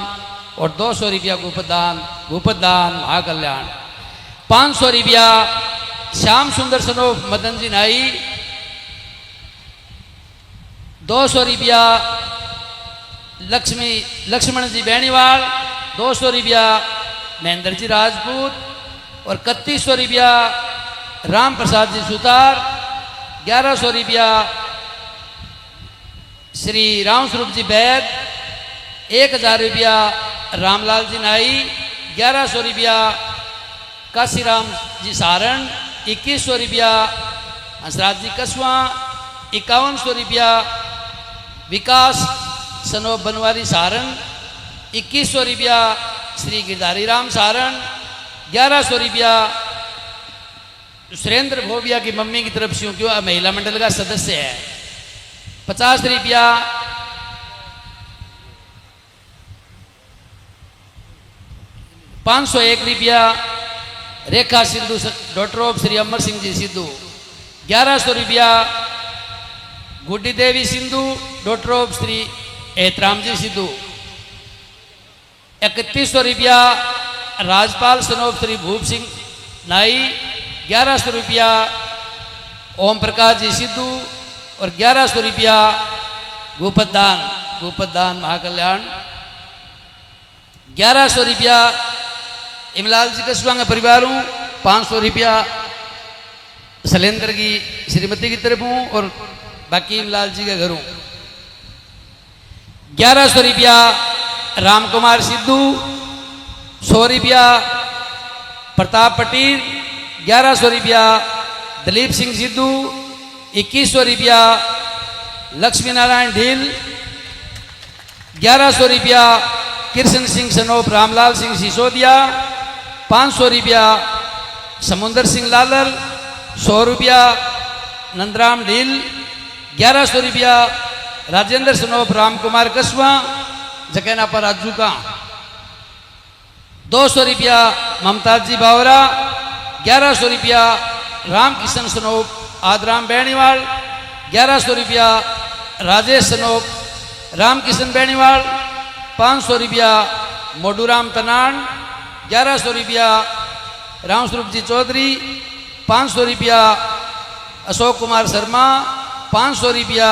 और 200 रुपया गोपदान महाकल्याण, 500 रुपया श्याम सुंदर सनोफ मदन जी नाई, 200 रुपया लक्ष्मण जी बेणीवाल, 200 रुपया महेंद्र जी राजपूत और 3100 रुपया राम प्रसाद जी सुतार, 1100 रुपया श्री राम स्वरूप जी बैद, 1000 रुपया रामलाल जी नाई, 1100 रुपया काशीराम जी सारण, 2100 रुपया हंसराज जी कसवा, 5100 रुपया विकास सनो बनवारी सारण, 2100 रुपया श्री गिरधारी राम सारण, 1100 रुपया सुरेंद्र भोबिया की मम्मी की तरफ से क्यों महिला मंडल का सदस्य है, 50 रुपया ₹501 रेखा सिद्धू डॉक्टर ऑफ श्री अमर सिंह जी सिद्धू, 1100 रुपया गुड्डी देवी सिंधु डॉक्टर ऑफ श्री एतराम जी सिद्धू, 3100 रुपया राजपाल सनोफ श्री भूप सिंह नाई, 1100 रुपया ओम प्रकाश जी सिद्धू और 1100 रुपया गोपदान महाकल्याण, 1100 रुपया इमलाल जी कस्बा का परिवार हूँ 500 रुपया शैलेंद्र की श्रीमती की तरफ हूँ और बाकी इमलाल जी के घर हूँ। 1100 रुपया राम कुमार सिद्धू, 100 रुपया प्रताप पटेल, 1100 रुपया दलीप सिंह सिद्धू, 2100 रुपया लक्ष्मी नारायण ढील, 1100 रुपया कृष्ण सिंह सनोप रामलाल सिंह सिसोदिया, 500 रुपया समुंदर सिंह लालर, 100 रुपया नंदराम ढील, 1100 रुपया राजेंद्र सनोप राम कुमार कस्बा जकेना पर राजू का, 200 रुपया ममताज जी बावरा, 1100 रुपया राम किशन सनोप आदराम बेणीवाल, 1100 रुपया राजेश सनोप राम किशन बेणीवाल, 500 रुपया मोडूराम तनान, 1100 रुपया राम स्वरूप जी चौधरी, 500 रुपया अशोक कुमार शर्मा, 500 रुपया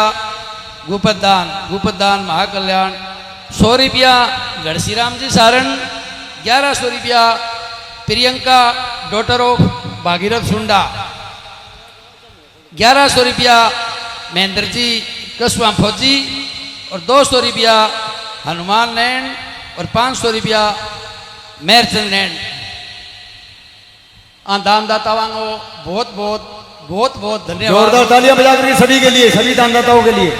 भूपतदान महाकल्याण, 100 रुपया घड़सीराम जी सारण, 1100 रुपया प्रियंका डॉटर ऑफ भागीरथ सुंडा, 1100 रुपया महेंद्र जी कस्बा फौजी और 200 रुपया हनुमान नैन और 500 रुपया मेरचंद नैन। दानदाताओं को बहुत बहुत बहुत बहुत धन्यवाद। जोरदार तालियां बजाकर के सभी के लिए, सभी दानदाताओं के लिए।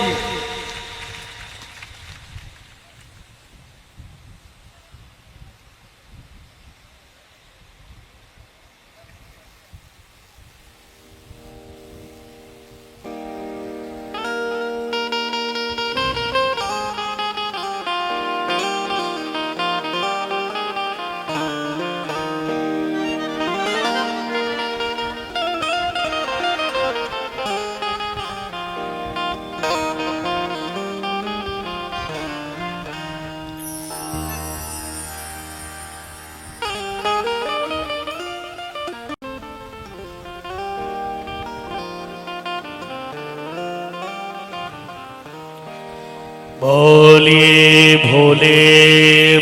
बोलिए भोले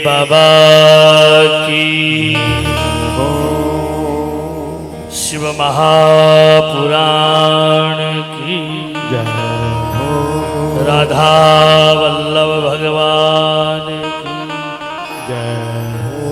बाबा की हो, शिव महापुराण की जय हो, राधा वल्लभ भगवान की जय हो।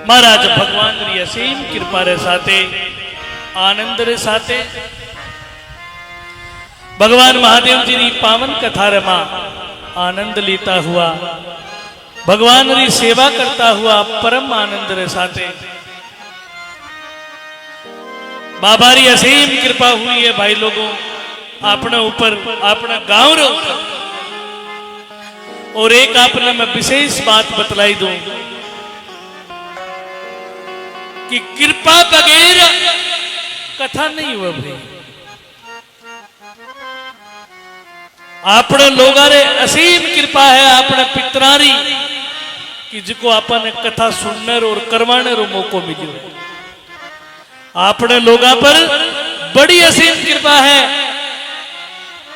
महाराज भगवान री असीम कृपा रे साथे आनंद रे साथे भगवान महादेव जी री पावन कथा रे मां आनंद लेता हुआ, भगवान री सेवा करता हुआ परम आनंद रे साथे बाबा री असीम कृपा हुई है भाई लोगों अपने ऊपर, अपने गांव रे ऊपर। और एक आपने मैं विशेष बात बतलाई दूं कि कृपा बगैर कथा नहीं हुआ भाई। अपने लोगों रे असीम कृपा है अपने पितरारी कि जिको अपन कथा सुनने और करवाने रो मौको मिलो। अपने लोगों पर बड़ी असीम कृपा है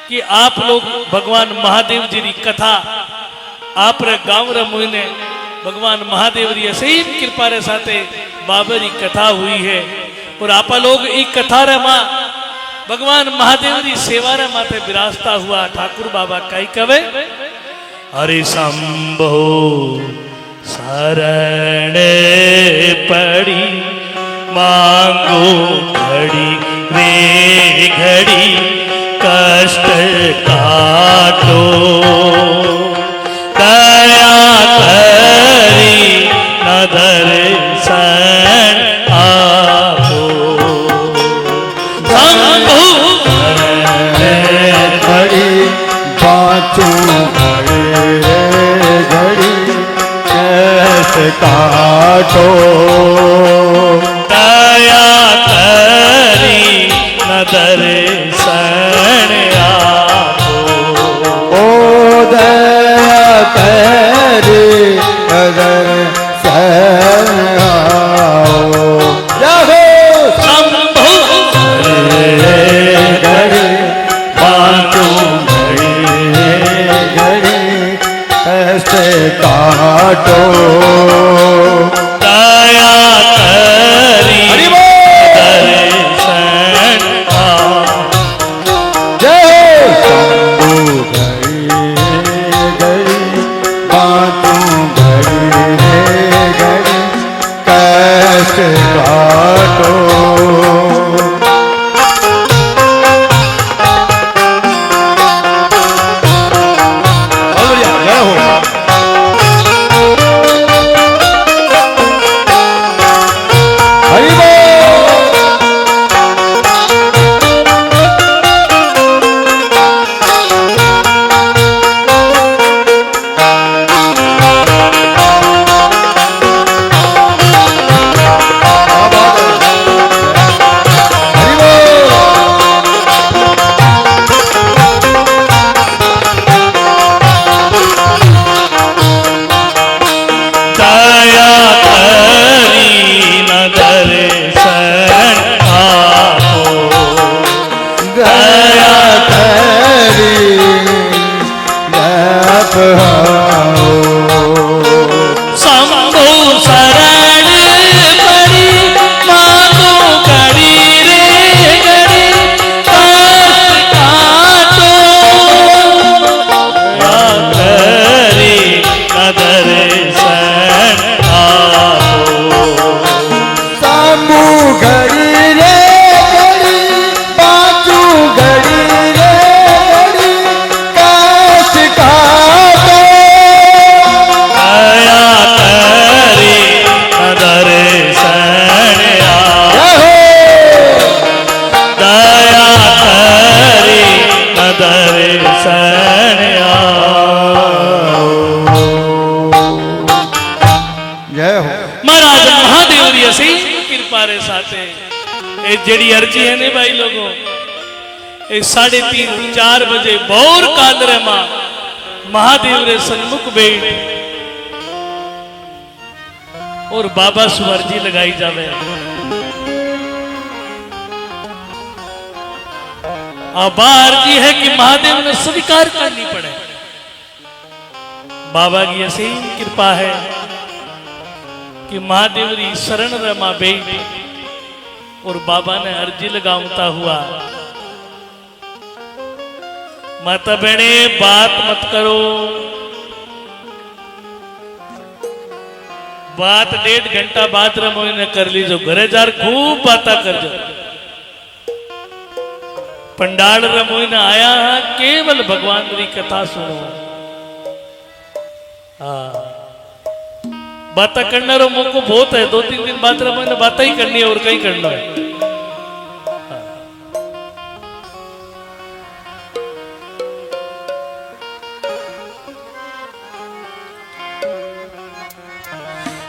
कि आप लोग भगवान महादेव जी की कथा आप रे गांव रे मुहिने भगवान महादेव री असीम कृपा रे साथे बाबा री कथा हुई है। और आप लोग एक कथा रे मां भगवान महादेव री सेवा रे माथे विराजता हुआ ठाकुर बाबा कई कवे, हरि शंभो शरण पड़ी मांगो घड़ी रे घड़ी कष्ट काटो, दया करी न दर्शन आपो। शंभु घड़ी बाँचो घड़ी कैसे काटो, दया करी न दर्शन आपो। ओ दर्शन आओ। जय हो शंभु घड़ी बाँचो घड़ी ऐसे काटो। दया करी हरि बोल। दर्शन आओ। जय शंभु घड़ी घड़ी बाँचो घड़ी कैसे काटो। जय हो हरि बोल। हरि बोल। दया करी न दर्शन आपो। दया करी जप आओ। शंभु शरण परी मानो करी रे गरी कष्ट काटो। दया करी न दर्शन आपो। सामू घड़ी रे घड़ी बाजू घड़ी रे घड़ी काश काटो। दया करी न दर्शन आपो। जय हो दया करी न दर्शन आओ। जय हो महाराज महादेव री असीम कृपा रे साथे ये जेड़ी अर्जी है ने भाई लोगों ये 3:30 4 बजे भोर काल रे मां महादेव रे सन्मुख बैठ और बाबा सुअर्जी लगाई जावे। अब अर्जी है कि महादेव ने स्वीकार करनी पड़े। बाबा की असीम कृपा है कि महादेव री शरण रमा बैठ और बाबा ने अर्जी लगावता हुआ माता बहने बात मत करो। बात 1.5 घंटा बाद रमो ने कर लीजो। घरे जार खूब बाता कर जो। पंडाल रमोई ने आया केवल भगवान री कथा सुनो। हाँ बात करने रो मौको बहुत है। 2-3 दिन बाद रमोई ने बात ही करनी है और कहीं करना है।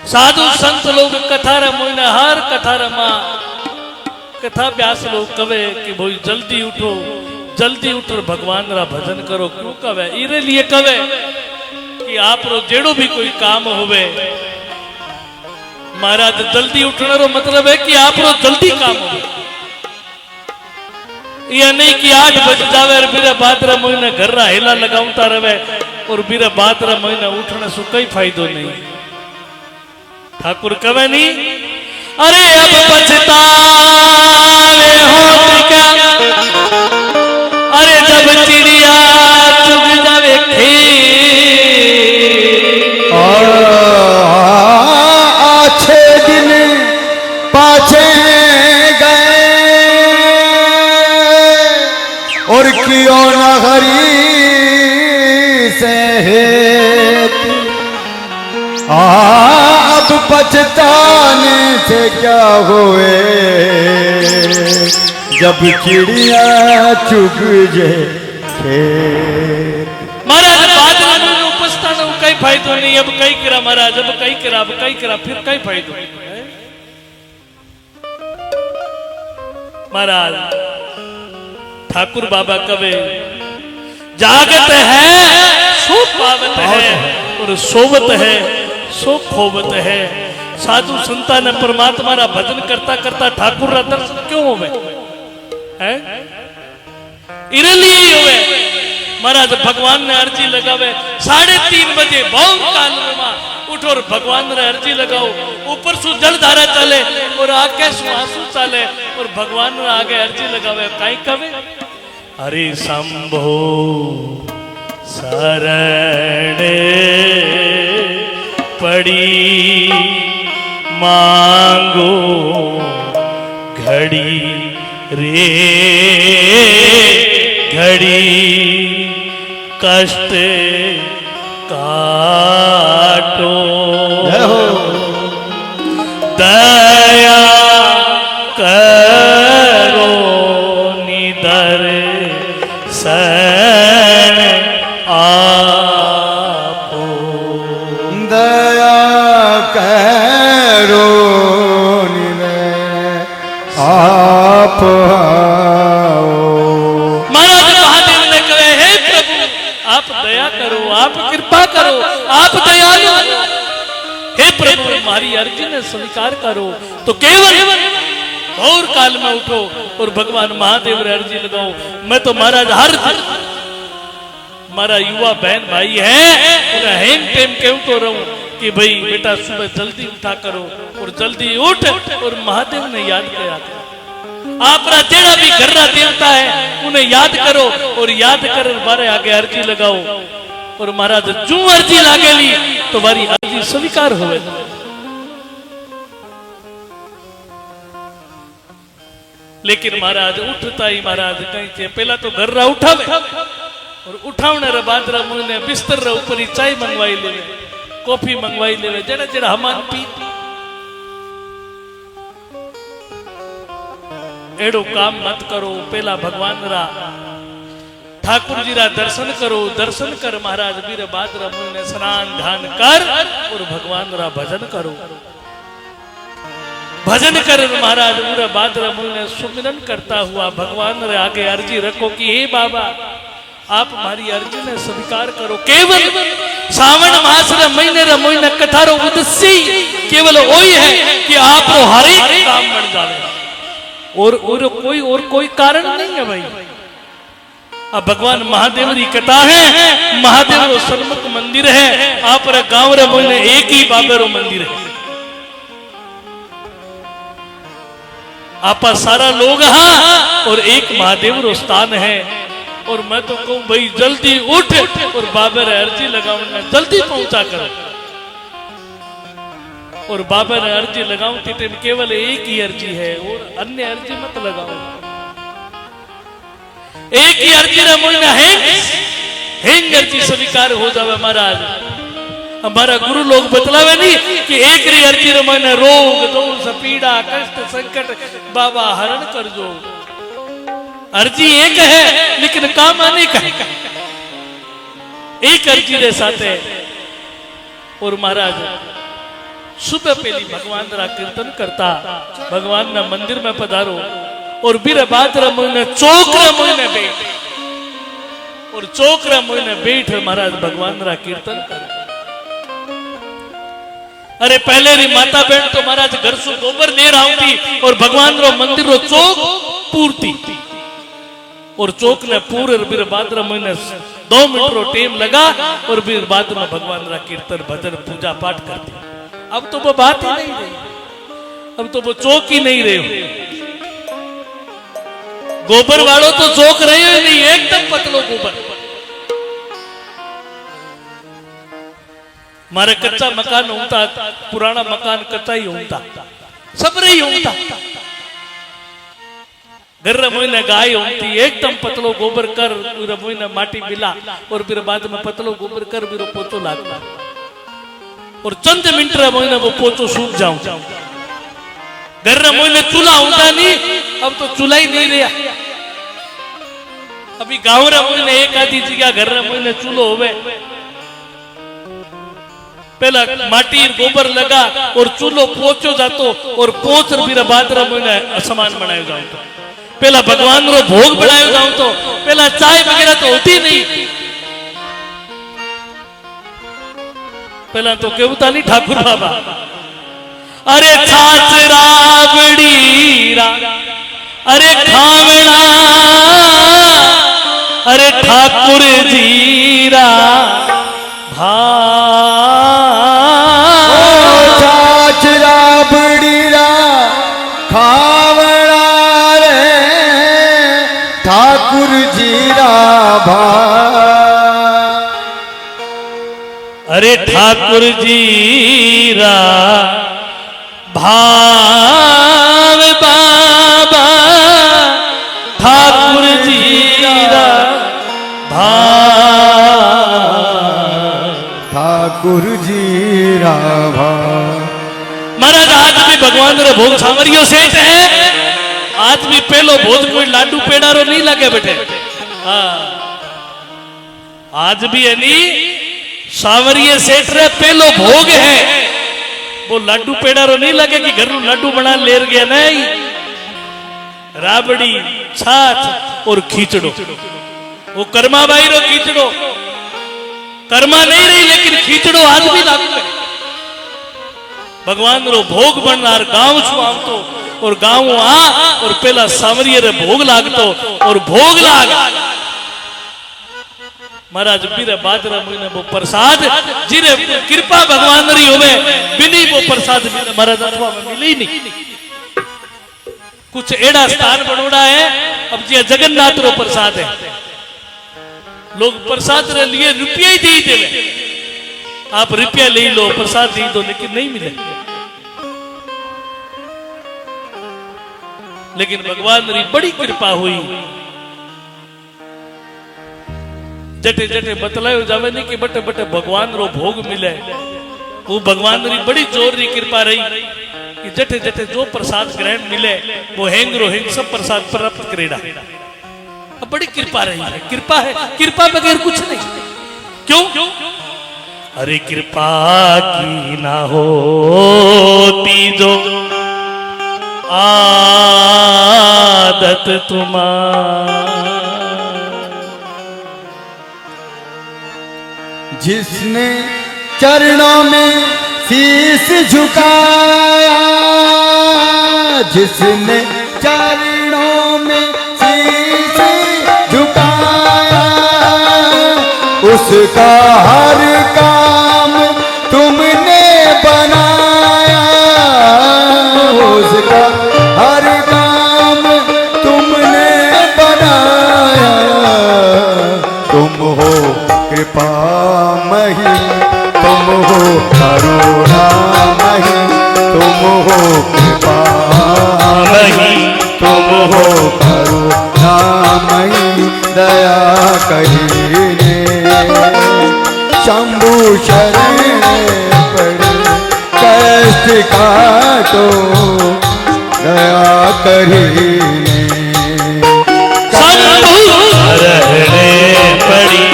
साधु संत लोग कथा रमोइने हर कथा रमा कथा व्यास लोग कवे कि भाई जल्दी उठो जल्दी उठो भगवान रा भजन करो। क्यों कवे इरे लिए कवे कि आप रो जेड़ो भी कोई काम होवे महाराज जल्दी उठने रो मतलब है कि आप रो जल्दी काम होवे। ये नहीं कि 8 बज जावे और बिरा बादरा महीने घर रा हेला लगावता रहे और बिरा बादरा महीने उठने से कोई फायदो नहीं। ठाकुर कवे नहीं अरे अब पछतावे होत क्या। अरे जब चिड़िया चुग जावे खेत अच्छे दिन पाछे गए और क्यों न हरी से हेत। अब पछताने से क्या हुए जब चिड़िया चुग जे खेत। महाराज बादल में उपस्थान हो कई फायदो नहीं। अब कई करा महाराज अब कई करा फिर कई फायदो नहीं। महाराज ठाकुर बाबा कवे जागत है सो पावत है और सोवत है सो खोवत है। साधु संता ने परमात्मा रा भजन करता करता ठाकुर रा दर्शन क्यों होवे है? इरली होवे। महाराज भगवान ने अर्जी लगावे 3:30 बजे बहुत काल में उठो और भगवान ने अर्जी लगाओ। ऊपर सु जल धारा चले और आगे सु आंसू चले और भगवान ने आगे अर्जी लगावे काई कवे अरे शंभो शरण पड़ी मांगो घड़ी रे घड़ी कष्ट काटो दया करो निदर सन आपो दया करो निदर आप आओ। महाराज महादेव ने कहे हे प्रभु आप दया करो, आप कृपा करो, आप दयालु हे प्रभु हमारी अर्जी ने स्वीकार करो। तो केवल और काल में उठो और भगवान महादेव रे अर्जी लगाओ। मैं तो महाराज हर हमारा युवा बहन भाई है उन्हें हेम टेम क्यों तो रहूं कि भाई बेटा सुबह जल्दी उठा करो और जल्दी उठ और महादेव ने याद किया आप जेड़ा भी घर रा देवता है उन्हें याद करो और याद कर बारे आगे अर्जी लगाओ। और महाराज जू अर्जी लागेली तो बारी अर्जी स्वीकार होवे। लेकिन महाराज उठता ही महाराज कहीं थे पहला तो घर रा उठावे और उठावने रे बाद रा मुने बिस्तर रे ऊपर ही चाय मंगवाई लेवे, कॉफी मंगवाई लेवे जेड़ा जेड़ा हमान पी एड़ो काम मत करो। पहला भगवान रा ठाकुर जी रा दर्शन करो। दर्शन कर महाराज वीर बाद रा मुने स्नान ध्यान कर और भगवान रा भजन करो। भजन कर महाराज वीर बाद रा मुने सुमिरन करता हुआ भगवान रे आगे अर्जी रखो कि हे बाबा आप हमारी अर्जी ने स्वीकार करो। केवल सावन मास रे महीने कथारो उद्देश्य केवल वही है कि आपको हर एक काम बन जाए और कोई कारण नहीं है भाई। अब भगवान महादेव की कथा है। महादेव रो सन्मुख मंदिर है। आप रे गांव रे महीने एक ही बाबे रो मंदिर है। आप सारा लोग हाँ और एक महादेव रो स्थान है। और मैं तो कहूं भाई जल्दी उठ और बाबे रे अर्जी लगाओ जल्दी पहुंचा करो। और बाबा ने अर्जी लगाऊं थी केवल एक ही अर्जी है और अन्य अर्जी मत लगाओ। एक ही अर्जी रे मुने हेंग अर्जी स्वीकार हो जावे। महाराज हमारा गुरु लोग बतलावे नहीं कि एक री अर्जी रे मुने रोग दोष पीड़ा कष्ट संकट बाबा हरण कर जो। अर्जी एक है लेकिन काम अनेक है। एक अर्जी रे साथे और महाराज सुबह पहली भगवान रा कीर्तन करता भगवान ना मंदिर में पधारो और बीर बाद रा मुने चौक रा मुने बैठ और चौक रा मुने बैठ महाराज भगवान रा कीर्तन कर। अरे पहले री माता बहन तो महाराज घर से गोबर ले रही और भगवान रो मंदिर रो चौक पूर्ति और चौक ने पूरे बीर बाद रा मुने 2 मिनट रो टाइम लगा और बीर बाद में भगवान रा कीर्तन भजन पूजा पाठ करते। अब तो वो बात ही नहीं रही, अब तो वो चौक ही नहीं रहे। गोबर वालों तो चौक रहे हो नहीं, एकदम पतलो गोबर। मारे कच्चा मकान होता, पुराना मकान कच्चा ही होता, सब रही होता। घर रमोईने गाय होती, एकदम पतलो गोबर कर रमोईने माटी मिला और फिर बाद में पतलो गोबर कर फिर पोचो लागता और चंद मिनट रमोईने वो पोचो सूख जाऊं। घर रमोईने चूल्हा होता नहीं, अब तो चूल्हा ही नहीं रहा। अभी गांव रमोईने एक आधी जगह घर रमोईने चूल्हो होवे। पहला माटी गोबर लगा और चूल्हो पोचो जातो और पोच फिर बाद रमोईने सामान बनायो जातो। पहला भगवान रो भोग बनायो जाऊं तो पहला चाय वगैरह तो होती नहीं। पहला तो केवता नहीं ठाकुर बाबा अरे छाछ राबड़ी रा अरे खावना अरे ठाकुर जीरा भा छाछ राबड़ी रा खावना रे ठाकुर जीरा भा अरे ठाकुर जीरा भाव बाबा ठाकुर जीरा भाव ठाकुर जीरा भा महाराज आज भी भगवान रे भोग सांवरियो सेठ है आज भी पहलो भोज कोई लाडू पेड़ारो नहीं लगे बेटे हाँ आज भी है नी सांवरिये सेठ रे पहलो भोग है वो लाडू पेड़ारो नहीं लगे कि घर लाडू बना लेर गया नहीं राबड़ी छाछ और खींचड़ो वो कर्मा बाई रो खींचड़ो कर्मा नहीं रही लेकिन खींचड़ो आज भी लागू है भगवान रो भोग बननार गांव छू आवतो और गांव आ और पहला सांवरिये रे भोग लागतो और भोग लाग महाराज बीरे बाजरा महीने वो प्रसाद जिरे कृपा भगवान री होवे बिनी वो प्रसाद महाराज अथवा में मिली नहीं कुछ एड़ा स्थान बनोड़ा है अब जी जगन्नाथ रो प्रसाद है लोग प्रसाद रे लिए रुपया ही दे देवे आप रुपया ले लो प्रसाद दे दो लेकिन नहीं मिले लेकिन भगवान री बड़ी कृपा हुई जटे जटे बतलायो जावे नहीं कि बटे बटे भगवान रो भोग मिले वो भगवान री बड़ी जोर री कृपा रही कि जटे जटे जो प्रसाद ग्रहण मिले वो हेंग रो हेंग सब प्रसाद प्राप्त करेड़ा अब बड़ी कृपा रही है कृपा बगैर कुछ नहीं क्यों अरे कृपा की ना होती जो आदत तुम्हारी जिसने चरणों में शीश झुकाया जिसने चरणों में शीश झुकाया उसका हर काम तुमने बनाया उसका हर काम तुमने बनाया तुम हो कृपामही तुम हो करुणामही तुम हो कृपामही तुम हो करुणामही दया करीने शंभु शरण पड़े कष्ट काटो दया करीने रहने पड़ी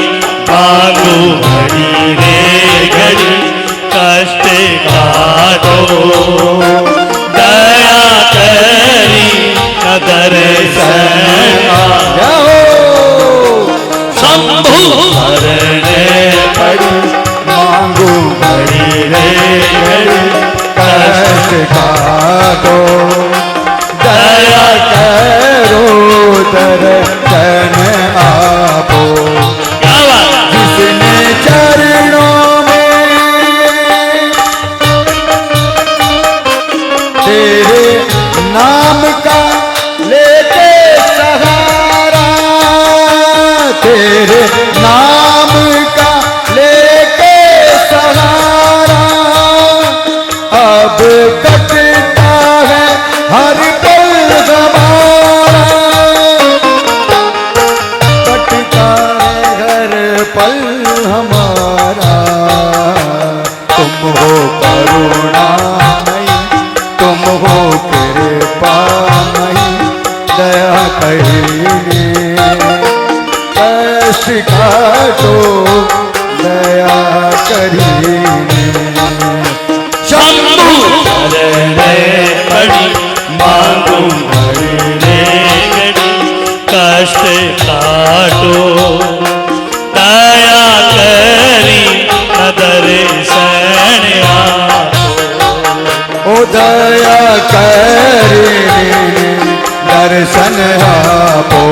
मांगू घड़ी रे घड़ी कष्ट काटो दया करी नगर शंभु रहने पड़ी मांगू घड़ी रे घड़ी कष्ट काटो दया करो दर्शन आपो क्या बात जिसने चरणों में तेरे नाम का लेके सहारा तेरे नाम का लेके सहारा अब कटता है हर पल हमारा कटता है हर पल हमारा तुम हो करुणामयी तुम हो दया करीने दर्शन आपो।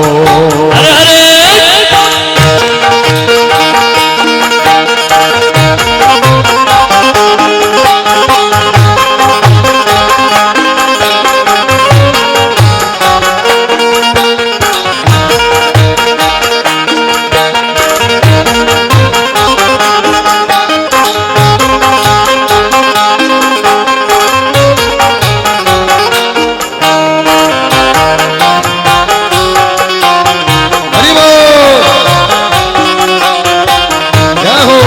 हरे हरे हरि बोल। जय हो।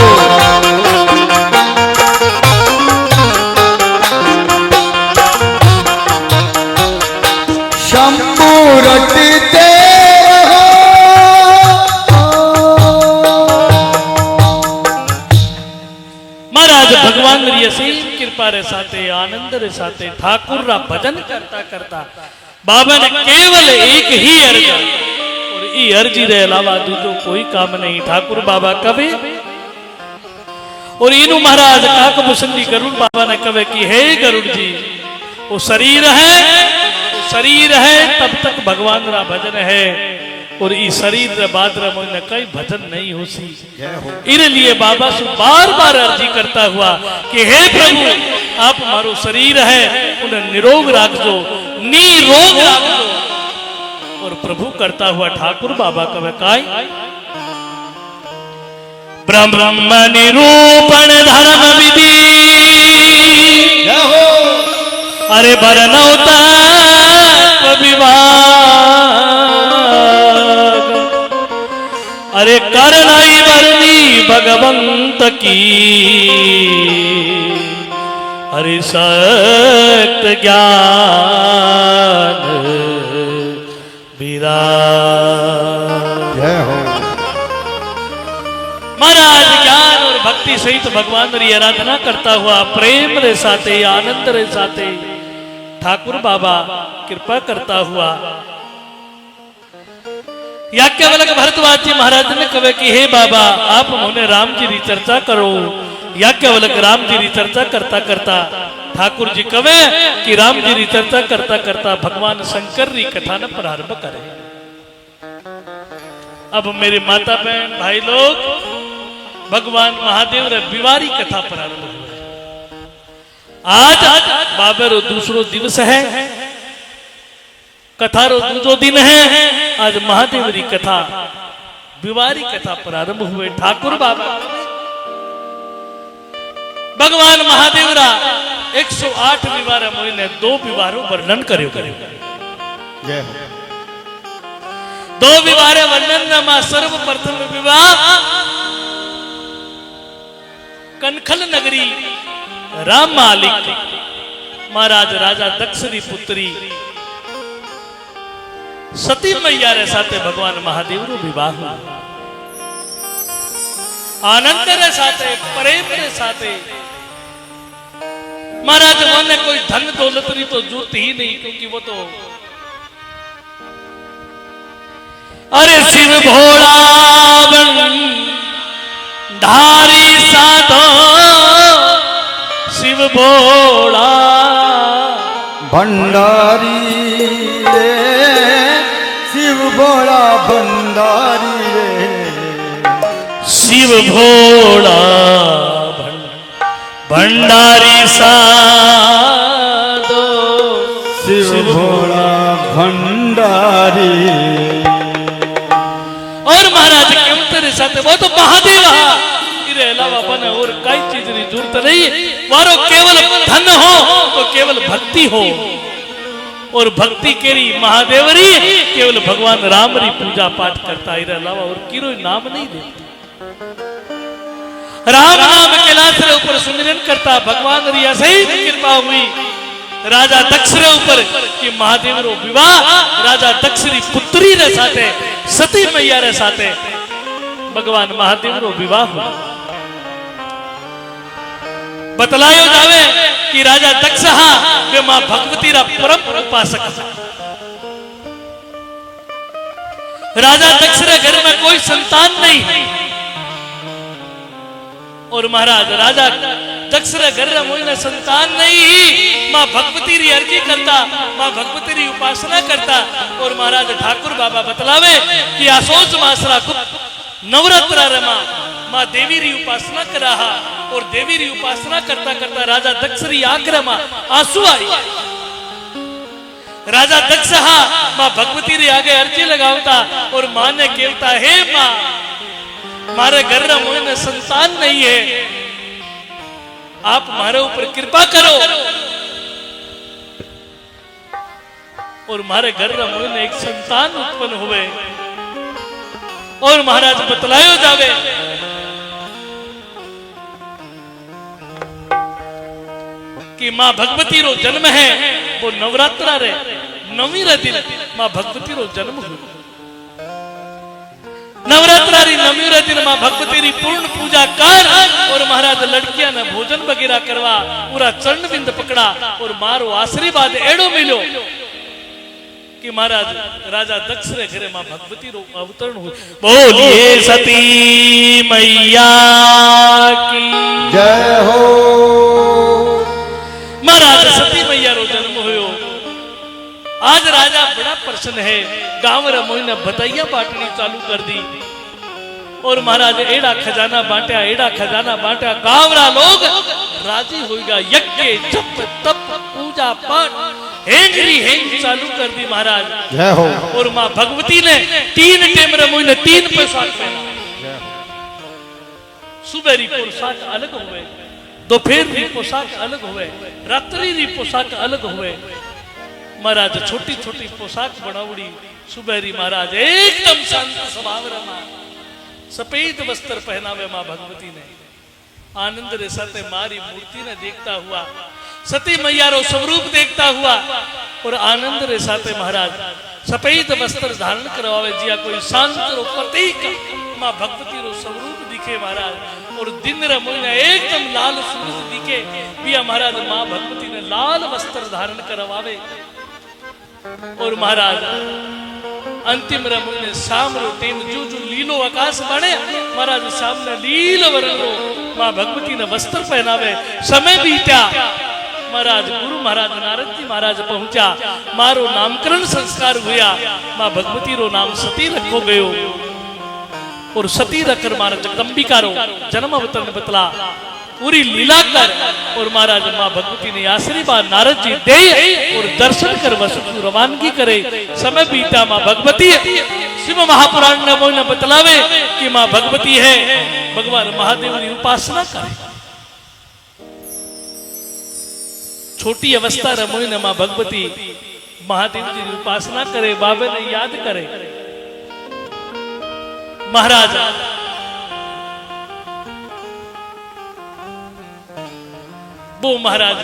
शंभु रटते रहो। महाराज भगवान री असीम कृपा रे साथे आनंद रे साथे ठाकुर रा भजन करता करता बाबा ने केवल एक ही अर्ज और ई अर्जी रे अलावा दूजो कोई काम नहीं। ठाकुर बाबा कवे और इनु महाराज काक मुसंदी गरुड़ बाबा ने कवे कि हे गरुड़ जी वो शरीर है, वो शरीर है तब तक भगवान रा भजन है और ई शरीर रे बाद रे मोने कई भजन नहीं होसी। इने लिए बाबा से बार बार अर्जी करता हुआ कि हे प्रभु आप मारो शरीर है उन्हें निरोग राख दो, निरोग राख दो। और प्रभु करता हुआ ठाकुर बाबा कवे काय ब्रह्म निरूपण धर्म विधि। जय हो। अरे बरनौता विवाह अरे करनाई बरनी भगवंत की हरि सक्त ज्ञान विराज। जय हो। महाराज ज्ञान और भक्ति सहित भगवान री आराधना करता हुआ प्रेम रे साथे आनंद रे साथे ठाकुर बाबा कृपा करता हुआ याज्ञवल्क्य भरद्वाज जी महाराज ने कहे कि हे बाबा आप मोने राम जी री चर्चा करो। याज्ञवल्क्य राम जी री चर्चा करता करता ठाकुर जी कवे कि राम जी री चर्चा करता करता भगवान शंकर री कथा न प्रारंभ करे। अब मेरे माता बहन भाई लोग भगवान महादेव रे विवारी कथा प्रारंभ हुआ। आज बाबा रो दूसरो दिवस है, कथा रो दूसरो दिन है। आज महादेव री कथा विवारी कथा प्रारंभ हुए। ठाकुर बाबा भगवान महादेव रा 108 विवार मोने 2 विवारों वर्णन कर्यो। जय हो। 2 विवार वर्णन में सर्वप्रथम विवाह कनखल नगरी राम मालिक महाराज राजा दक्ष री पुत्री सती मैया रे साथे भगवान महादेव रो विवाह हुआ। आनंद रे साथे प्रेम रे साथे महाराज मोने कोई धन दौलत री तो जरूरत ही नहीं क्योंकि वो तो अरे शिव भोला धारी साधो शिव भोला भंडारी रे शिव भोला भंडारी रे शिव भोला भंडारी साधो शिव भोला भंडारी। और महाराज के तेरे साथ वो तो महादेव इसके अलावा बने और कई चीज की जरूरत नहीं। वारो केवल धन हो तो केवल भक्ति हो और भक्ति केरी महादेवरी केवल भगवान राम री पूजा पाठ करता इसके अलावा और किरो नाम नहीं देता। राम नाम के लाश रे ऊपर सुमिरन करता भगवान री सही कृपा हुई राजा दक्ष रे ऊपर कि महादेव रो विवाह राजा दक्ष री पुत्री रे साथे सती मैया रे साथे भगवान महादेव रो विवाह हुआ। बतलायो जावे कि राजा दक्ष हा वे मां भगवती रा परम उपासक। राजा दक्ष रे घर में कोई संतान नहीं और महाराज राजा दक्ष रे घर रे मोइने संतान नहीं, मां भगवती री अर्जी करता, मां भगवती री उपासना करता। और महाराज ठाकुर बाबा बतलावे कि आसोच मासरा नवरात्रा रे मां देवी री उपासना कर रहा। और देवी री उपासना करता करता राजा दक्ष री आंख में आंसू आई। राजा दक्ष मां भगवती रे आगे अर्जी लगावता और मां ने कहता, हे मां मारे घर रे मोइने संतान नहीं है, आप मारे ऊपर कृपा करो और मारे घर रे मोइने एक संतान उत्पन्न हुए। और महाराज बतलायो जावे कि मां भगवती रो जन्म है वो नवरात्रा रे नवी रे दिन मां भगवती रो जन्म हुई। नवरात्रा री नवी रे दिन मां भगवती री पूर्ण पूजा कर और महाराज लड़कियां ने भोजन वगैरह करवा, पूरा चरण बिंद पकड़ा और मारो आशीर्वाद एड़ो मिलो कि महाराज राजा दक्ष रे घरे मां भगवती रो अवतरण हुई। बोलिए सती मैया की जय हो। महाराज सती मैया रो जन्म हुयो। आज राजा बड़ा प्रसन्न है, गांव रे मोइने बधाइयां बांटनी चालू कर दी और महाराज एड़ा खजाना बांटा, एड़ा खजाना बांटा। गांव रा लोग राजी होगा। यज्ञ जप तप पूजा पाठ हेंगरी हेंग चालू कर दी महाराज। जय हो। और मां भगवती ने 3 टेम रे मोइने 3 पोशाक पहना। सुबह री पोशाक अलग हुए, दोपहर री पोशाक अलग हुए, रात्रि री पोशाक अलग हुए। महाराज छोटी छोटी पोशाक बनावड़ी। सुबह री महाराज एकदम शांत स्वभाव रे मां सफेद वस्त्र पहनावे मां भगवती ने। आनंद रे साथे मारी मूर्ति ने देखता हुआ, सती मैया रो स्वरूप देखता हुआ और आनंद रे साथे महाराज सफेद वस्त्र धारण करवावे जिया कोई शांत रो प्रतीक मां भगवती रो स्वरूप दिखे महाराज। और दिन रे मोइने एकदम लाल सूरज दिखे बिया महाराज मां भगवती ने लाल वस्त्र धारण करवावे। और महाराज अंतिम रे मोइने शाम रो टेम जो जो लीलो आकाश बने महाराज सामने लील वर्ण रो मां भगवती ने वस्त्र पहनावे। समय बीत्या, महाराज गुरु महाराज नारद जी महाराज पहुंचा, मारो नामकरण संस्कार हुआ। मां भगवती रो नाम सती रखो गयो और सती रखकर महाराज जगदंबिका रो जन्म अवतरण बतला, पूरी लीला कर। और महाराज मां भगवती ने आशीर्वाद नारद जी दे और दर्शन कर वसु रवानगी करे। समय बीता, मां भगवती शिव महापुराण ने मोइने बतलावे कि मां भगवती है, भगवान महादेव की उपासना करे। छोटी अवस्था रे मोइने मां भगवती महादेव जी की उपासना करे, बाबे ने याद करे। महाराज वो महाराज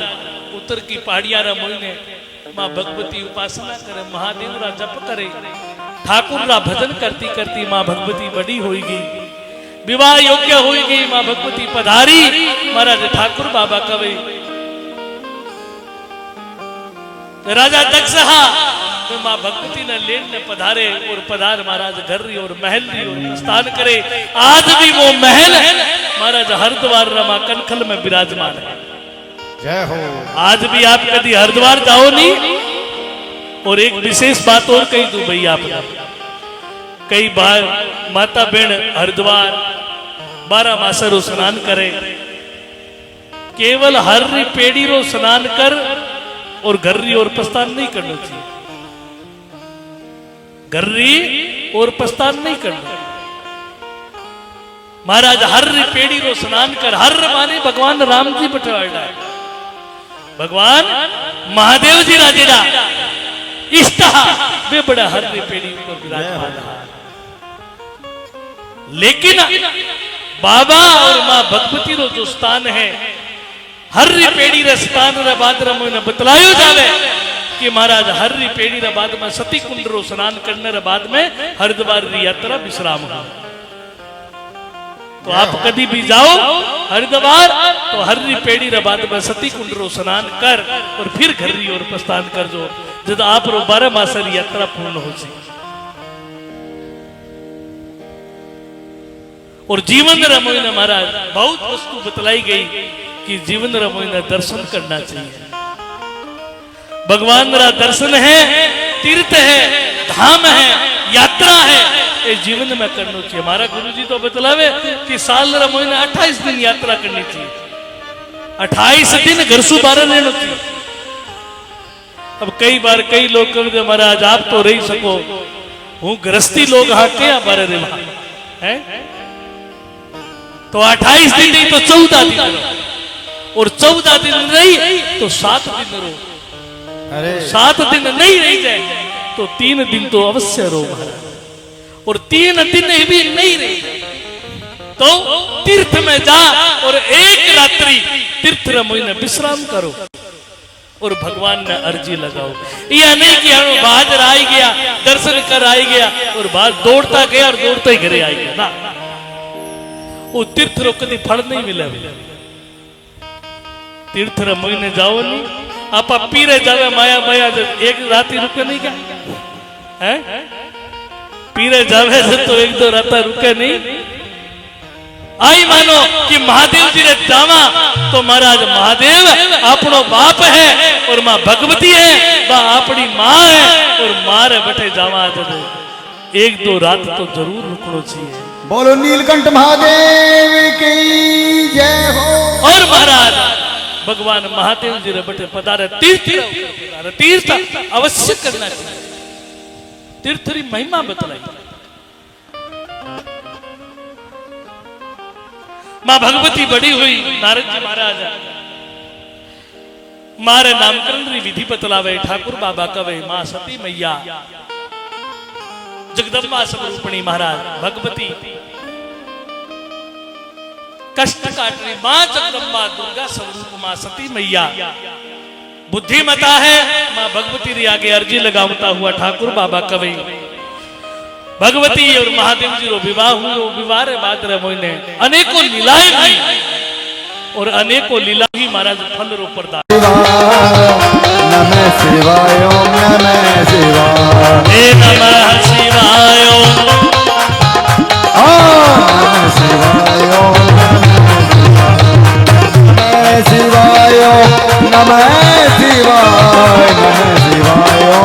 उत्तर की पहाड़िया रे मोइने मां भगवती उपासना करे, महादेव रा जप करे, ठाकुर रा भजन करती करती मां भगवती बड़ी होई गई, विवाह योग्य होई गई। मां भगवती पधारी, महाराज ठाकुर बाबा कवे राजा दक्ष तो मां भगवती ने लेन ने पधारे और पधार महाराज घर री और महल री और प्रस्थान करे। आज भी वो महल महाराज हरिद्वार रमा कनखल में विराजमान है। जय हो। आज भी आप कभी हरिद्वार जाओ नहीं। और एक विशेष बात और कही दूं भाई, आप कई बार माता बहन हरिद्वार 12 मास रो स्नान करे, केवल हर री पेड़ी रो स्नान कर और गर्री और प्रस्थान नहीं करना चाहिए। गर्री और प्रस्थान नहीं करना। महाराज हर पेड़ी रो स्नान कर, हर माने भगवान राम जी बटवाड़ा है, भगवान महादेव जी राजेड़ा इष्ट वे बड़ा हर पेड़ी ऊपर विराजमान है। लेकिन बाबा और मां भगवती रो जो स्थान है, हर पेड़ी रे स्थान रे बाद रे मोइने बतलायो जावे कि महाराज हर पेड़ी रे बाद में सती कुंड रो स्नान करने रे बाद में हरिद्वार री यात्रा विश्राम हो। तो आप कभी भी जाओ हरिद्वार तो हर पेड़ी रे बाद में सती कुंड रो स्नान कर और फिर घर री और प्रस्थान कर जो जब आप रो 12 मास री यात्रा पूर्ण हो सी। और जीवन रे मोइने महाराज बहुत वस्तु बतलाई गई कि जीवन रा मोइना दर्शन करना चाहिए। भगवान रा दर्शन है, तीर्थ है, धाम है, यात्रा है, ये जीवन में करना चाहिए। हमारा गुरुजी तो बतलावे कि साल रा मोइना 28 दिन यात्रा करनी चाहिए, 28 दिन घर से बाहर रहना चाहिए। अब कई बार कई लोग कहते महाराज आप तो रही सको, हूँ गृहस्थी लोग हाँ क्या बारे रे है तो 28 दिन नहीं तो 14 दिन रहो, और 14 दिन नहीं तो 7 दिन रहो, अरे 7 दिन नहीं रह जाए तो 3 दिन तो अवश्य रहो महाराज, और 3 दिन भी नहीं रहे तो तीर्थ में जा और एक रात्रि तीर्थ रमोई में विश्राम करो और भगवान ने अर्जी लगाओ। यह नहीं कि हम बाहर आई गया दर्शन कर आई गया और बाहर दौड़ता गया और दौड़ता ही घरे आई गया ना, वो तीर्थ रो कभी फल नहीं मिले। तीर्थ रमोई ने जाओ नहीं आप पीरे जावे माया माया एक रात रुके नहीं क्या है, पीरे जावे तो एक दो रात रुके नहीं। आई मानो कि महादेव जी ने जावा तो महाराज महादेव अपनो बाप है और मां भगवती है, वह अपनी मां है और मारे बैठे जावा एक दो रात तो जरूर रुकना चाहिए। बोलो नीलकंठ महादेव की जय हो। और महाराज भगवान महादेव जी ने बैठे पधारे तीर्थ अवश्य करना चाहिए। तीर्थ की महिमा बतलाई, मां भगवती बड़ी हुई, नारद जी महाराज मारे नामकरण री विधि बतलावे, ठाकुर बाबा कवे मां सती मैया जगदम्बा स्वरूपणी महाराज भगवती कष्ट काटनी मां जगदम्बा दुर्गा स्वरूप मां सती मैया बुद्धिमता है। मां भगवती री आगे अर्जी लगावता हुआ ठाकुर बाबा कवे भगवती और महादेव जी रो विवाह हुओ, विवाह रे बाद रे मोइने अनेकों लीलाएं हुई और अनेकों लीला ही महाराज फल रो प्रदान। नमः शिवाय ओम नमः शिवाय, हे नमः शिवाय ओम नमः शिवाय ओम नमः शिवाय, नमः शिवाय, नमः शिवाय ओम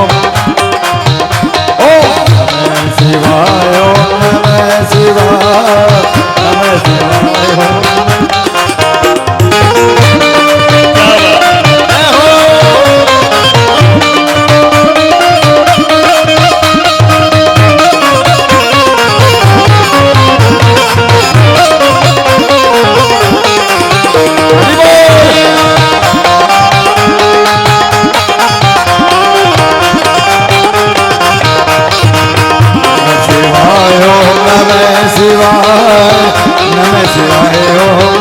शिवाय ओम नमः शिवाय, नमः शिवाय ओम।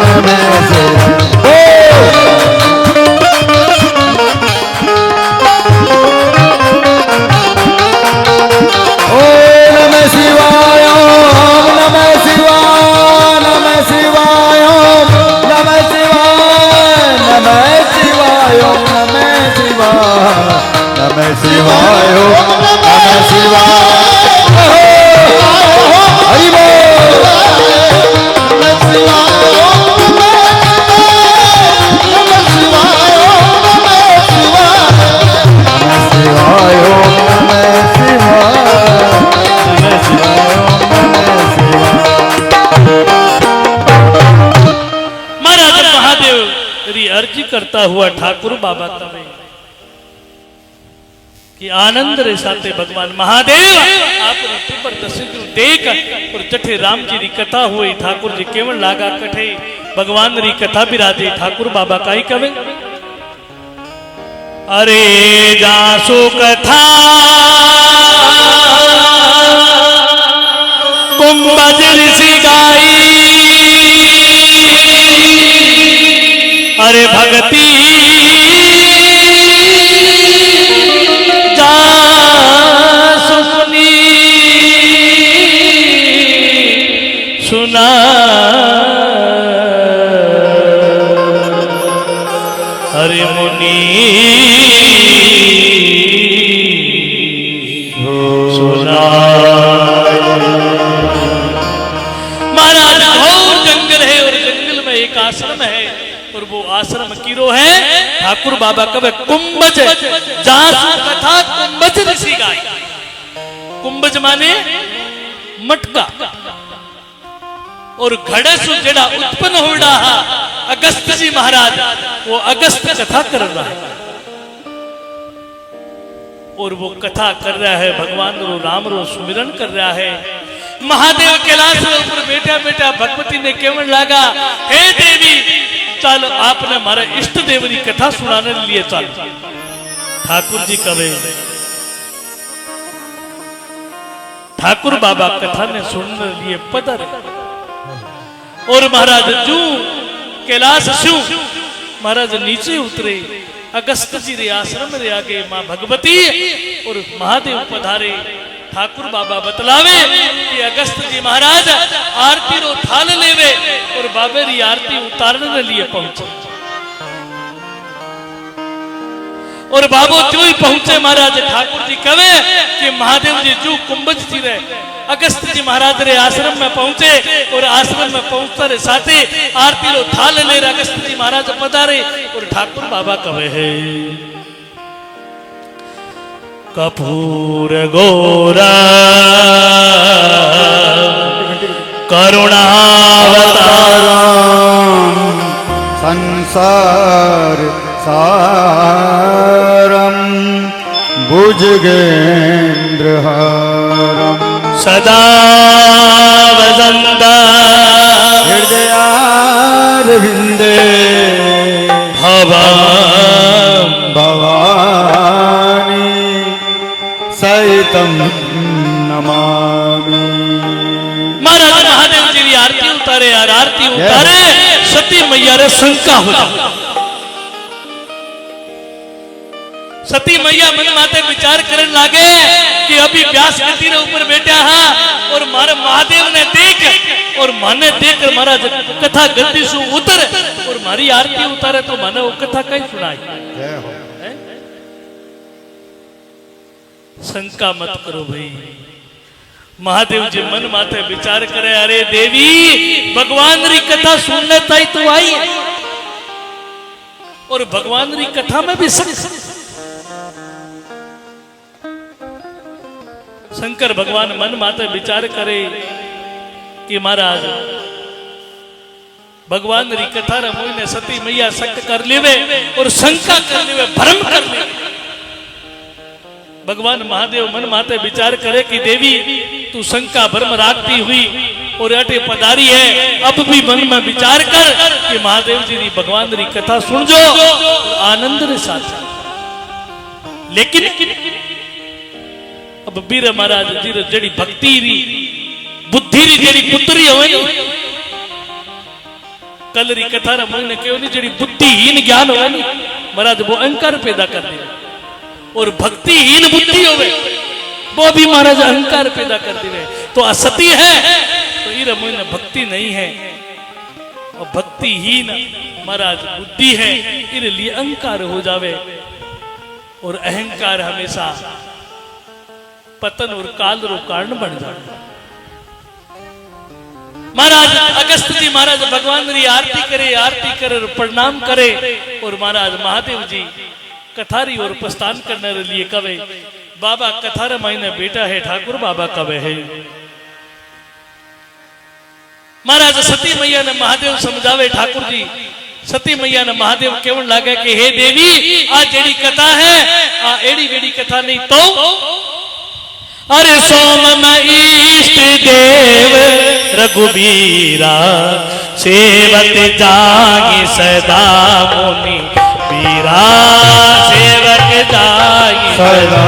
करता हुआ ठाकुर बाबा कवे कि आनंद रे साथे भगवान महादेव आपने तीव्र दर्शन देख और जठे राम जी री कथा हुई ठाकुर जी केवल लागा कठे भगवान री कथा बिराजे ठाकुर बाबा काई कवे अरे जासो कथा कुंभज ऋषि गाई अरे भक्ति जा सुनी सुना अरे मुनि सुना महाराज घोर जंगल है और जंगल में एक आश्रम है और वो ठाकुर बाबा कवे कुंभज जासु कथा कुंभज ऋषि गाय। कुंभज माने मटका और घड़सु जेड़ा उत्पन्न हो रहा अगस्त जी महाराज वो अगस्त कथा कर रहा है और वो कथा कर रहा है भगवान रो राम रो सुमिरन कर रहा है। महादेव कैलाश के ऊपर बैठा बैठा भगवती ने केवल लागा हे देवी चल आपने हमारे इष्ट देव की कथा सुनाने के लिए चल। ठाकुर जी कवे ठाकुर बाबा कथा ने सुनने लिए पदर और महाराज जू कैलाश शू महाराज नीचे उतरे अगस्त जी रे आश्रम रे आगे मां भगवती और महादेव पधारे। ठाकुर बाबा बतलावे कि अगस्त जी महाराज आरती रो थाल लेवे और बाबे री आरती उतारने के लिए पहुंचे और बाबू जो ही पहुंचे महाराज ठाकुर जी कवे कि महादेव जी जू कुंभज जी रे अगस्त जी महाराज रे आश्रम में पहुंचे और आश्रम में पहुंचते रे साथे आरती रो थाल ले अगस्त जी महाराज पधारे और ठाकुर बाबा कवे है कपूर गोरा करुणावतारम संसार सारम भुजगेन्द्रहारम सदा वसंता हृदयारविंदे भवानी सहितं नमामि। महाराज महादेव जी की आरती उतारे यार आरती उतारे सती मैया रे शंका हो जाए। सती मैया मन माते विचार करने लागे कि अभी व्यास गति रे ऊपर बैठा है और मारे महादेव ने देख और माने देख कर महाराज कथा गद्दी से उतर और मारी आरती उतारे तो माने वो कथा कहीं सुनाई। शंका मत करो भाई। महादेव जी मन माते विचार करे अरे देवी भगवान री कथा सुनने ताई तो आई और भगवान री कथा में भी शंकर भगवान मन माते विचार करे कि महाराज भगवान री कथा रे मोइने सती मैया शक कर लेवे और शंका कर लेवे भ्रम कर लेवे। भगवान महादेव मन माते विचार करे कि देवी तू शंका भ्रम राखती हुई और अटे पधारी है अब भी मन में विचार कर कि महादेव जी री भगवान री कथा सुन जो आनंद रे साथ। लेकिन अब बीर महाराज जी जड़ी भक्ति री बुद्धि री जड़ी पुत्री होवे कल री कथा रे मन ने क्यों नहीं जड़ी बुद्धिहीन ज्ञान होवे महाराज वो अहंकार पैदा कर दे और भक्तिहीन बुद्धि होवे वो भी महाराज अहंकार पैदा कर दे तो असती है तो इरे मन में भक्ति नहीं है और भक्तिहीन महाराज बुद्धि है इरे लिए अहंकार हो जावे और अहंकार हमेशा पतन और काल रो कारण बन जाए। महाराज अगस्त जी महाराज भगवान री आरती करे और प्रणाम करे और महाराज महादेव जी कथारी और प्रस्थान करने के लिए कवे बाबा कथार मायने बेटा है ठाकुर बाबा कवे है। महाराज सती मैया ने महादेव समझावे ठाकुर जी सती मैया ने महादेव केवल लागे कि हे देवी आ जेड़ी कथा है आ एड़ी वेड़ी कथा नहीं तो अरे सोम में इष्ट देव रघुबीरा सेवत जागी सदा मुनि बीरा सेवक जागी सदा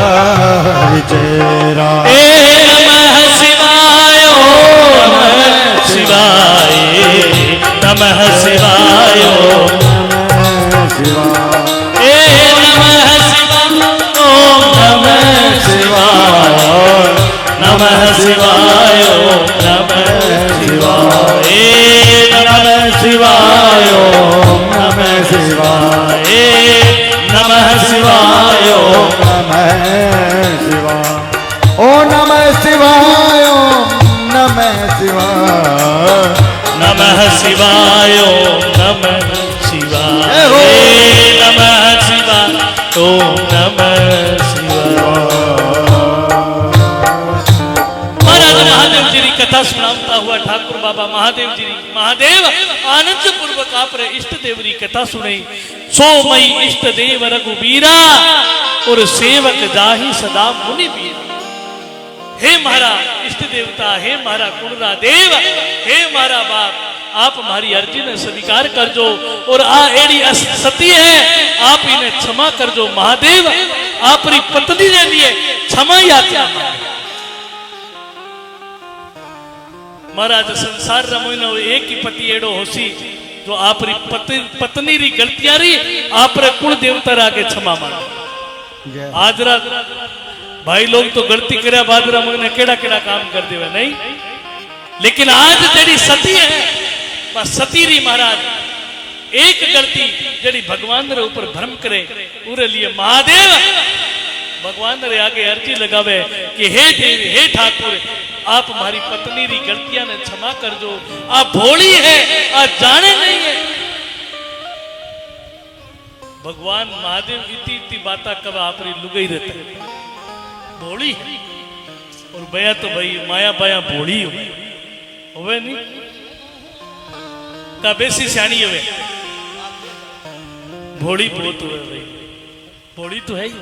विचेरा ए नमः शिवाय नमः शिवाय ए नमः शिवाय नमः शिवाय नमः शिवाय नमः शिवाय नमः शिवाय नमः शिवाय नमः शिवाय ओ नमः शिवाय नमः शिवाय नमः शिवाय नमः शिवाय नमः ओम नमः शिवाय। महाराज महादेव जी की कथा सुनाता हुआ ठाकुर बाबा महादेव जी महादेव आनंद पूर्वक आप रे इष्ट देव की कथा सुनाई। सो मई इष्ट देव रघुबीरा और सेवक जाहि सदा मुनि बीरा। हे मारा इष्ट देवता, हे मारा कुणरा देव, हे मारा बाप, आप हमारी अर्जी ने स्वीकार कर जो और आ एड़ी सती है आप इन्हें क्षमा कर जो। महादेव आप री पत्नी ने लिए क्षमा याचना। महाराज संसार रमोइनो एक ही पति एड़ो होसी जो आप री पत्नी री गलतियां री आप रे कुल देवता आगे क्षमा मांगे। आज रात भाई लोग तो गलती करया बाद रमोइने केड़ा केड़ा काम कर देवे नहीं, लेकिन आज जेडी सती है बस सती री महाराज एक गलती जेडी भगवान रे ऊपर भ्रम करे पूरे लिए महादेव भगवान रे आगे अर्जी लगावे कि हे देव हे ठाकुर आप हमारी पत्नी री गलतियां ने क्षमा कर दो। आप भोली है आप जाने नहीं है। भगवान महादेव इतनी इतनी बात कब आप री लुगाई रहते भोली है और बया तो भाई माया बाया भोली होवे नहीं का बेसी सियाणी हुए भोली बहुत हुए भाई भोली तो है ही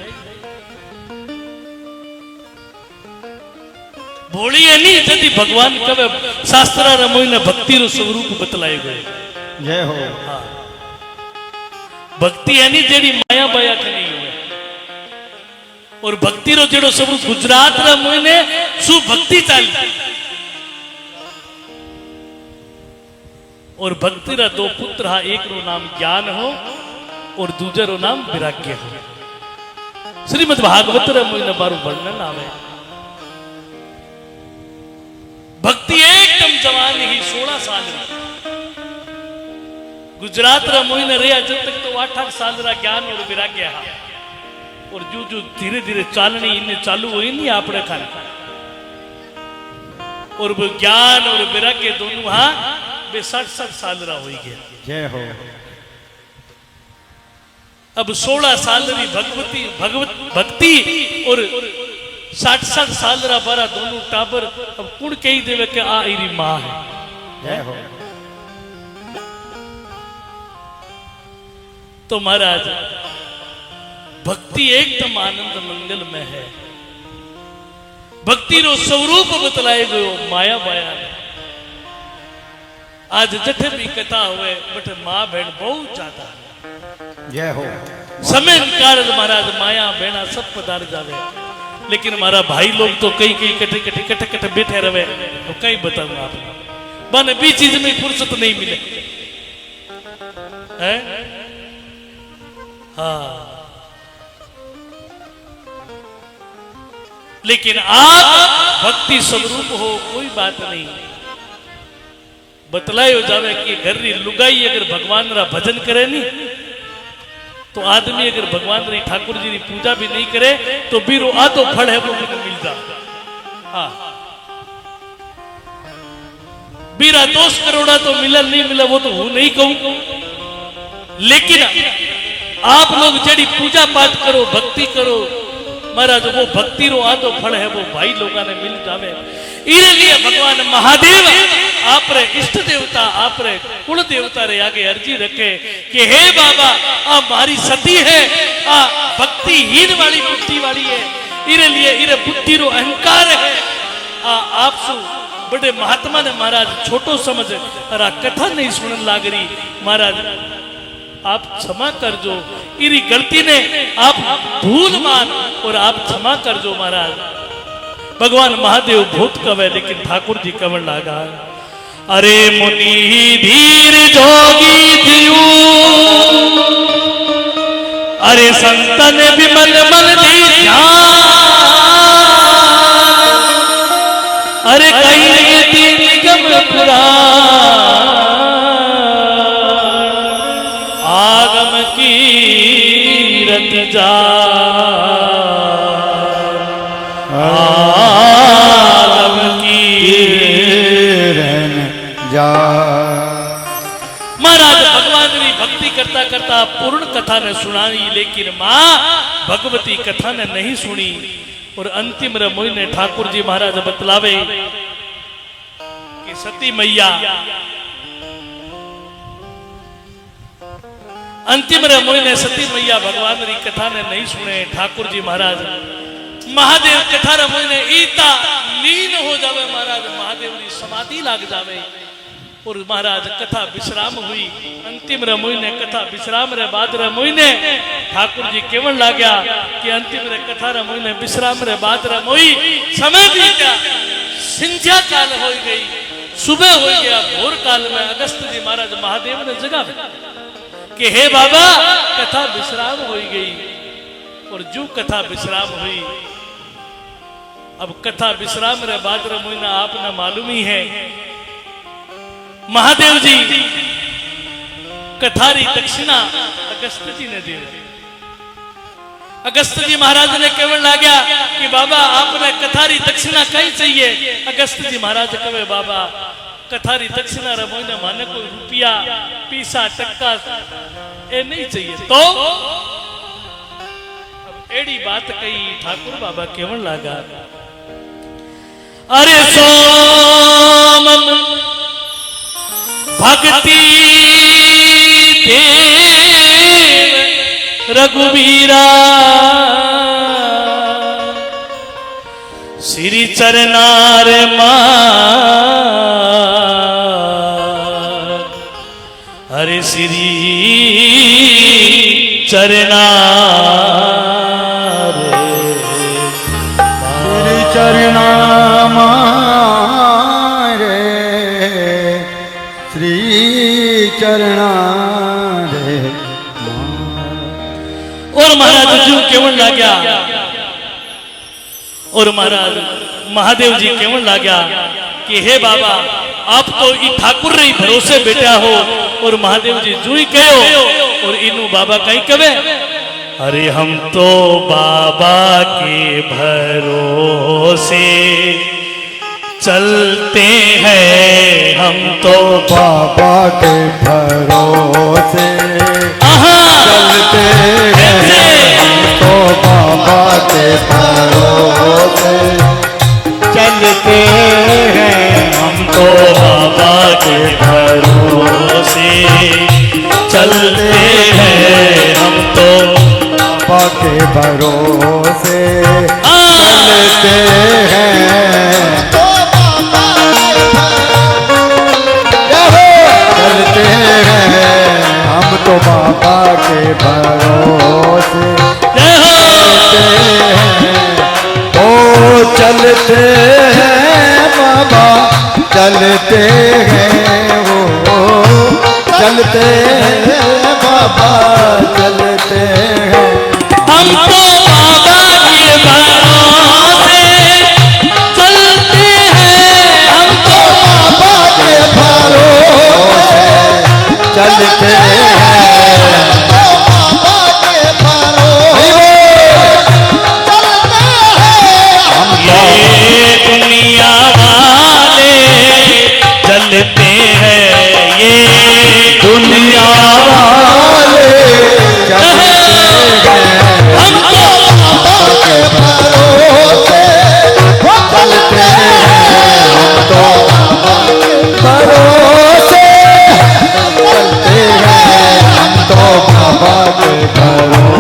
भोली है नहीं यदि भगवान कवे शास्त्रा रमोई ने भक्ति रो स्वरूप बतलाए गए। जय हो। हाँ भक्ति है नहीं जेडी माया बाया के नहीं हुए और भक्ति रो जेडो स्वरूप गुजरात रमोई ने सु भक्ति चाली और भक्ति रा दो पुत्र हा एक रो नाम ज्ञान हो और दूसरे रो नाम विराग्य हो। श्रीमद् भागवत रमोई ने बारू वर्णन आवे भक्ति एकदम जवान ही 16 साल गुजरात रा मोइन रहा जब तक तो 8 साल रा ज्ञान और विराग्य हा और जो जो धीरे धीरे चालनी इन्हें चालू हुई नहीं आपने खाने और वो ज्ञान और विराग्य दोनों हा वे 60 साल रा हो गया। जय हो। अब 16 साल री भक्ति और 60 साल रा बारा दोनों टाबर अब कुण कही देवे के आ इरी मां है। जय हो। तो महाराज भक्ति एकदम आनंद मंगल में है। भक्ति रो स्वरूप बतलाए गयो माया बाया ने। आज जठे भी कथा हुए बट मां बहन बहुत ज्यादा है। जय हो। समय कारण महाराज माया बहना सब पधार जावे लेकिन हमारा भाई लोग तो कई कई कटे बैठे रहे तो कई बताऊंगा आपको बन भी चीज में फुर्सत नहीं मिले है? हाँ लेकिन आप भक्ति स्वरूप हो कोई बात नहीं बतलायो जावे कि घर री लुगाई अगर भगवान रा भजन करे नहीं तो आदमी अगर भगवान री ठाकुर जी की पूजा भी नहीं करे तो बीरो आधो फल है वो भी मिल जा। हाँ बीरा 2 करोड़ा तो मिला नहीं मिला वो तो हूं नहीं कहूं लेकिन आप लोग जड़ी पूजा पाठ करो भक्ति करो महाराज वो भक्ति रो आधो फल है वो भाई लोगों ने मिल जावे। इसलिए भगवान महादेव आप रे इष्ट देवता आप रे कुल देवता रे आगे अर्जी रखे कि हे बाबा आ मारी सती है आ भक्ति हीन वाली बुद्धि वाली है इरे लिए इरे बुद्धि रो अहंकार है आ आप सु बड़े महात्मा ने महाराज छोटो समझ रा कथा नहीं सुनन लाग रही महाराज आप क्षमा कर जो इरी गलती ने आप भूल मान और आप क्षमा कर जो महाराज। भगवान महादेव बहुत कवे लेकिन ठाकुर जी कवन लागा अरे मुनि धीर जोगी दियो अरे संतन विमल मन दी अरे कहीं निगम पुराण आगम की रति जा आगम की जा। महाराज भगवान की भक्ति करता करता पूर्ण कथा ने सुनाई, लेकिन मां भगवती कथा ने नहीं सुनी। और अंतिम रे मोई ने ठाकुर जी महाराज बतलावे कि सती मैया अंतिम रे मोई ने सती मैया भगवान री कथा ने नहीं सुने। ठाकुर जी महाराज महादेव कथा रे मोई ने ईता लीन हो जावे, महाराज महादेव री समाधि लाग जावे। और महाराज कथा विश्राम हुई। अंतिम रे मोई ने कथा विश्राम रे बाद रे मोई ने ठाकुर जी केवल लाग्या कि अंतिम रे कथा रे मोई ने विश्राम रे बाद रे मोई समय बीत गया, संध्या काल हो गई, सुबह हो गया। भोर काल में अगस्त जी महाराज महादेव ने जगावे कि हे बाबा कथा विश्राम हो गई। और जो कथा विश्राम हुई, अब कथा विश्राम रे बाद रे मोई ना आपने मालूम ही है, महादेव जी कथारी दक्षिणा अगस्त जी ने दी। अगस्त जी महाराज ने केवल लाग्या कि बाबा आपने कथारी दक्षिणा कहीं चाहिए। अगस्त जी महाराज कहे बाबा कथारी दक्षिणा रे मोई ने माने कोई रुपया पीसा टक्का ए नहीं चाहिए। तो अब एड़ी बात कही ठाकुर बाबा केवल लागा, अरे सोम भक्ति देव रघुवीरा श्री चरनार मार, हरे श्री चरनार श्री चरणा मारे, श्री चरणा रे। और महाराज जी केवल ला गया, और महाराज महादेव जी केवल ला गया कि हे बाबा आप तो ई ठाकुर रे भरोसे बैठा हो। और महादेव जी जुई कहो और इनु बाबा कहीं कवे, अरे हम तो बाबा के भरोसे चलते हैं, हम तो बाबा के भरोसे चलते हैं, हम तो बाबा के भरोसे चलते हैं, हम तो बाबा के भरोसे चलते हैं, हम तो बाबा के भरोसे चलते हैं, चलते हैं, हम तो बाबा के भरोसे चलते हैं, ओ चलते हैं बाबा चलते हैं, ओ चलते हैं बाबा चलते हैं, हम तो बाबा के भरोसे चलते हैं, हम तो बाबा के भरोसे चलते हैं, बाबा के भरोसे ये दुनिया वाले चलते हैं, ये दुनिया वाले चलते हैं, हम तो बाबा के भरोसे चलते हैं, हम तो बाबा के भरोसे चलते हैं, हम तो बाबा के भरोसे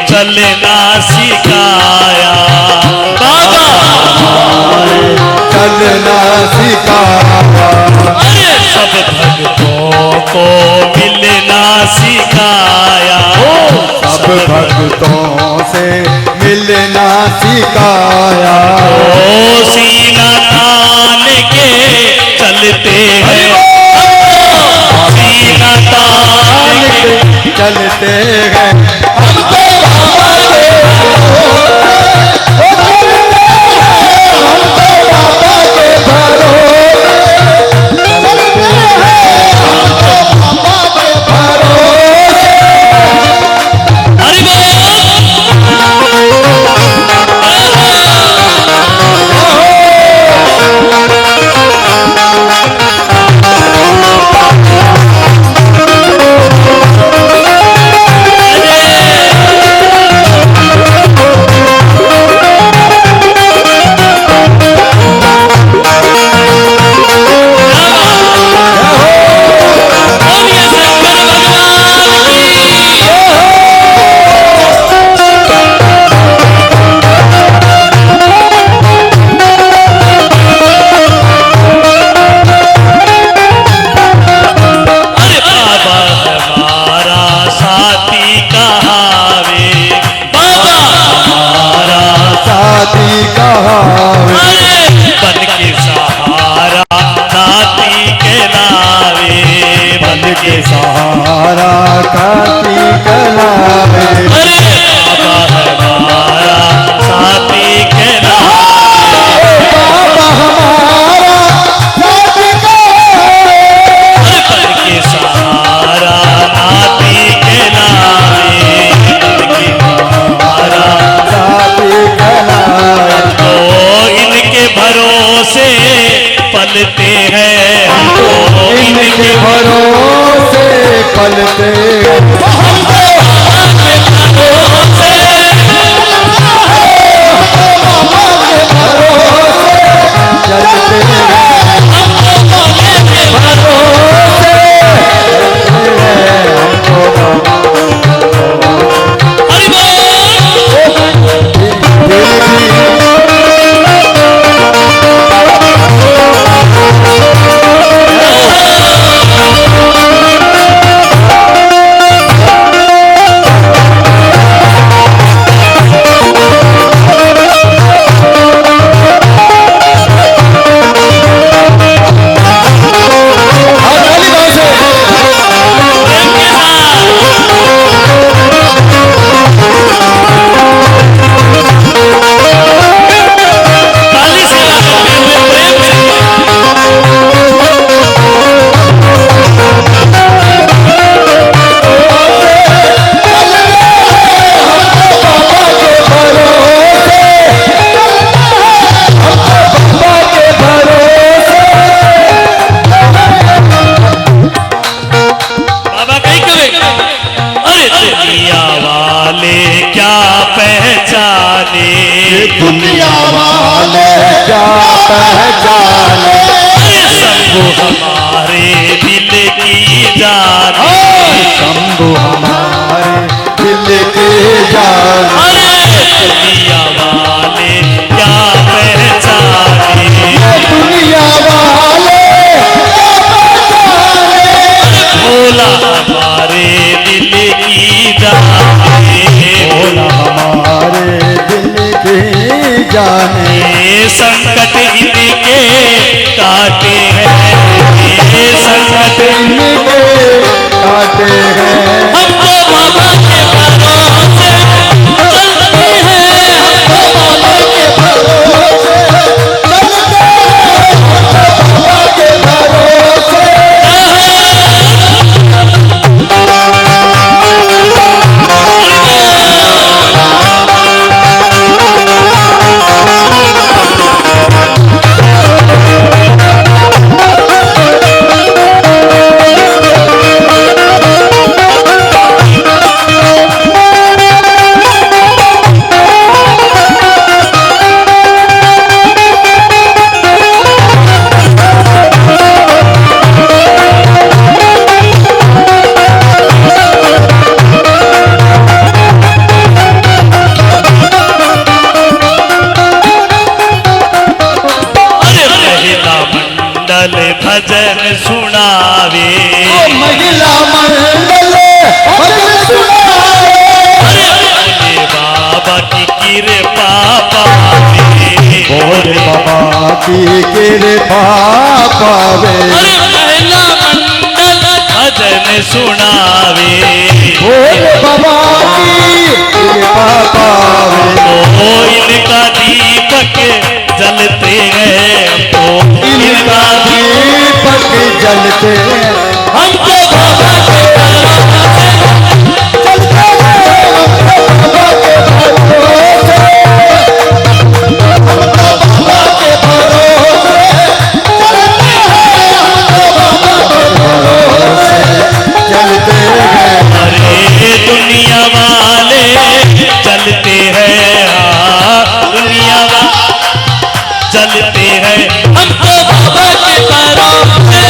चलना सिखाया, बाबा चलना सिखाया, अरे सब भक्तों को मिलना सिखाया, सब भक्तों से मिलना सिखाया, सीना तान चलते हैं सीना तान के चलते हैं पलते हैं हमको इनके भरोसे पलते दुनिया वाले क्या पहचाने शंभु हमारे दिल की जाने शंभु हमारे दिल की जाने दुनिया वाले क्या पहचाने दुनिया वाले भोला हमारे दिल की जाने भोला हमारे दिल की जाने संकट इनके काटे हैं संकट इनके काटे हैं हमको बाबा के भरोसे चलते हैं हमको बाबा के भरोसे चलते हैं बाबा के भरोसे भजन सुनावे महिला मंडल भजन सुनावे भोले बाबा की कृपा पावे भोले बाबा की कृपा पावे। अरे पहला मंडल भजन सुनावे, भोले बाबा की कृपा पावे। तो इनका दीपक जलते हैं, तो इनका दीपक जलते हमको बाबा के चलते हैं। अरे दुनिया वाले चलते हैं, हाँ, दुनिया वाले चलते हैं, हमको बाबा के भरोसे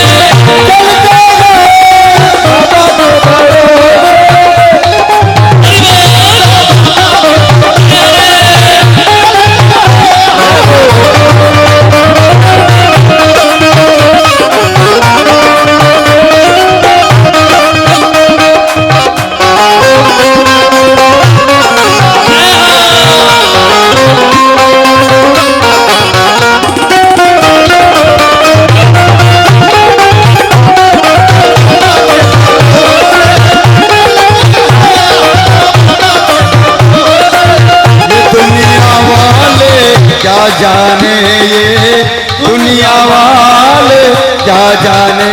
क्या जाने, ये दुनिया वाले क्या जाने।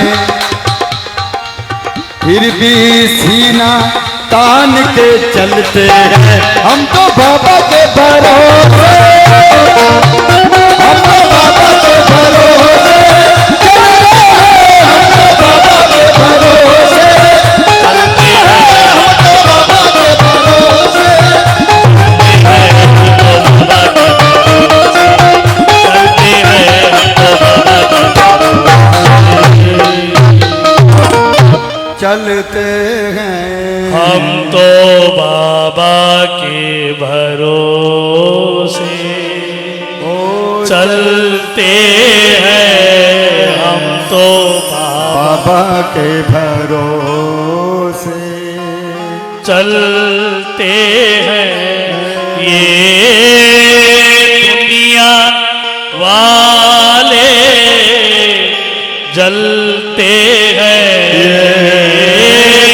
फिर भी सीना तान के चलते हैं, हम तो बाबा के भरोसे, हम तो बाबा के भरोसे चलते हैं, हम तो बाबा के भरोसे चलते हैं, हम तो बाबा के भरोसे चलते हैं। हम तो बाबा के भरोसे चलते हैं, हम तो बाबा के भरोसे चलते हैं। ये दुनिया वाले जलते हैं,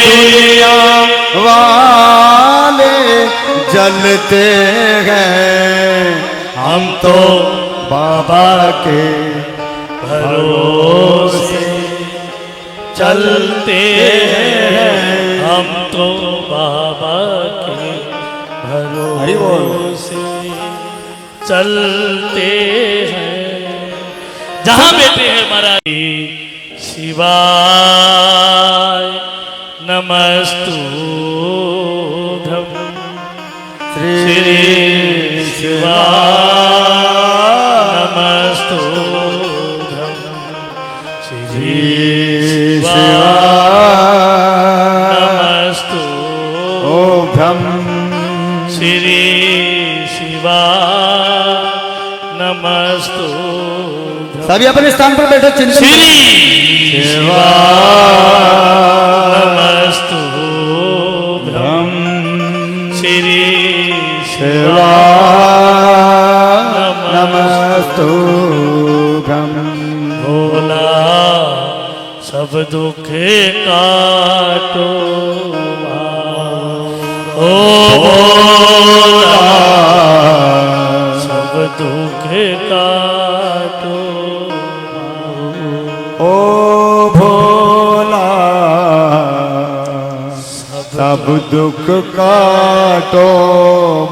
दुनिया वाले जलते हैं, हम तो बाबा के भरोसे चलते हैं, हम तो बाबा के भरोसे चलते हैं। जहां बैठे हैं महाराज शिवाय नमस्तुभ्यं, श्री शिवाय नमस्तुभ्यं, श्री शिवाय नमस्तुभ्यं, श्री शिवाय नमस्तुभ्यं। सभी अपने स्थान पर बैठो। चिंतन श्री शिवाय नमस्तुभ्यं, श्री शिवाय नमस्तुभ्यं। भोला सब दुख काटो, ओ भोला सब दुख काटो, ओ भोला सब दुख काटो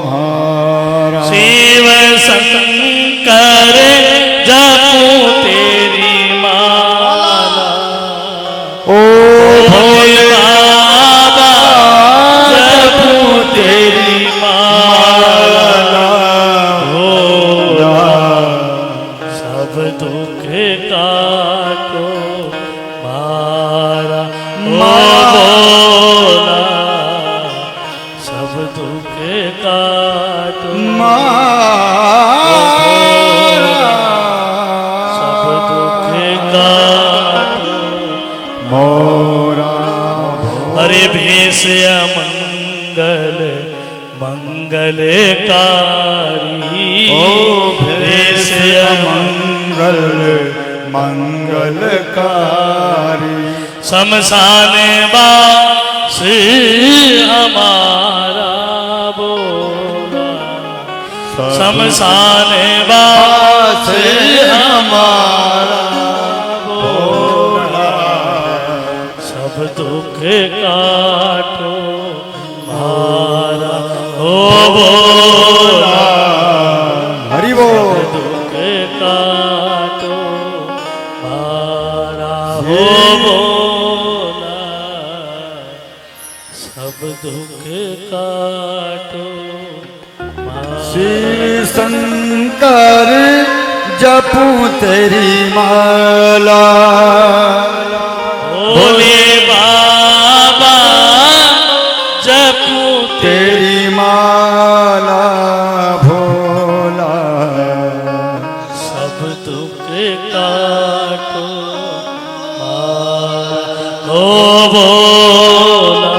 म्हारा। शिव शंकर जपू तेरी माला, ओ भोले बाबा जपू तेरी माला, भोला सब दुख काटो मारा, ओ भोला सब दुख काटो सब दुख काटो मोरा। अरे भेष अमंगल मंगलकारी ओ भेष मंगल मंगलकारी। शमशान बास हमारा बोला, शमशान बास हमारा बोला, सब दुख काटो मारा हो बोला, हरि बोल। दुख काटो मारा हो बोला, सब दुख काटो मारा। श्री शंकर जपू तेरी माला, भोले बाबा जपू तेरी माला भोला, सब दुख काटो मारा हो बोला,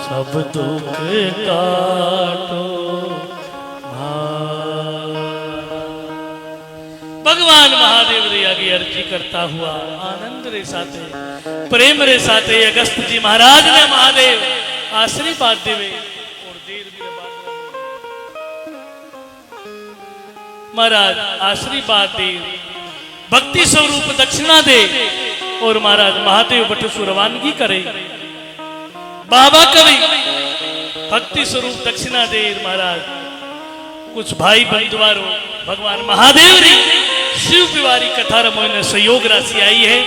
सब दुख काटो मारा। भगवान महादेव रे आगे अर्जी करता हुआ आनंद रे साथे प्रेम रे साथे अगस्त जी महाराज ने महादेव आशीर्वाद देवे और देर भी बात महाराज आशीर्वाद दे, भक्ति स्वरूप दक्षिणा दे और महाराज महादेव बटसु रवानगी करे। बाबा कवि भक्ति स्वरूप दक्षिणा दे महाराज। कुछ भाई बंधुवारों भगवान महादेव री शिव विवारी कथा रमोने सहयोग राशि आई है।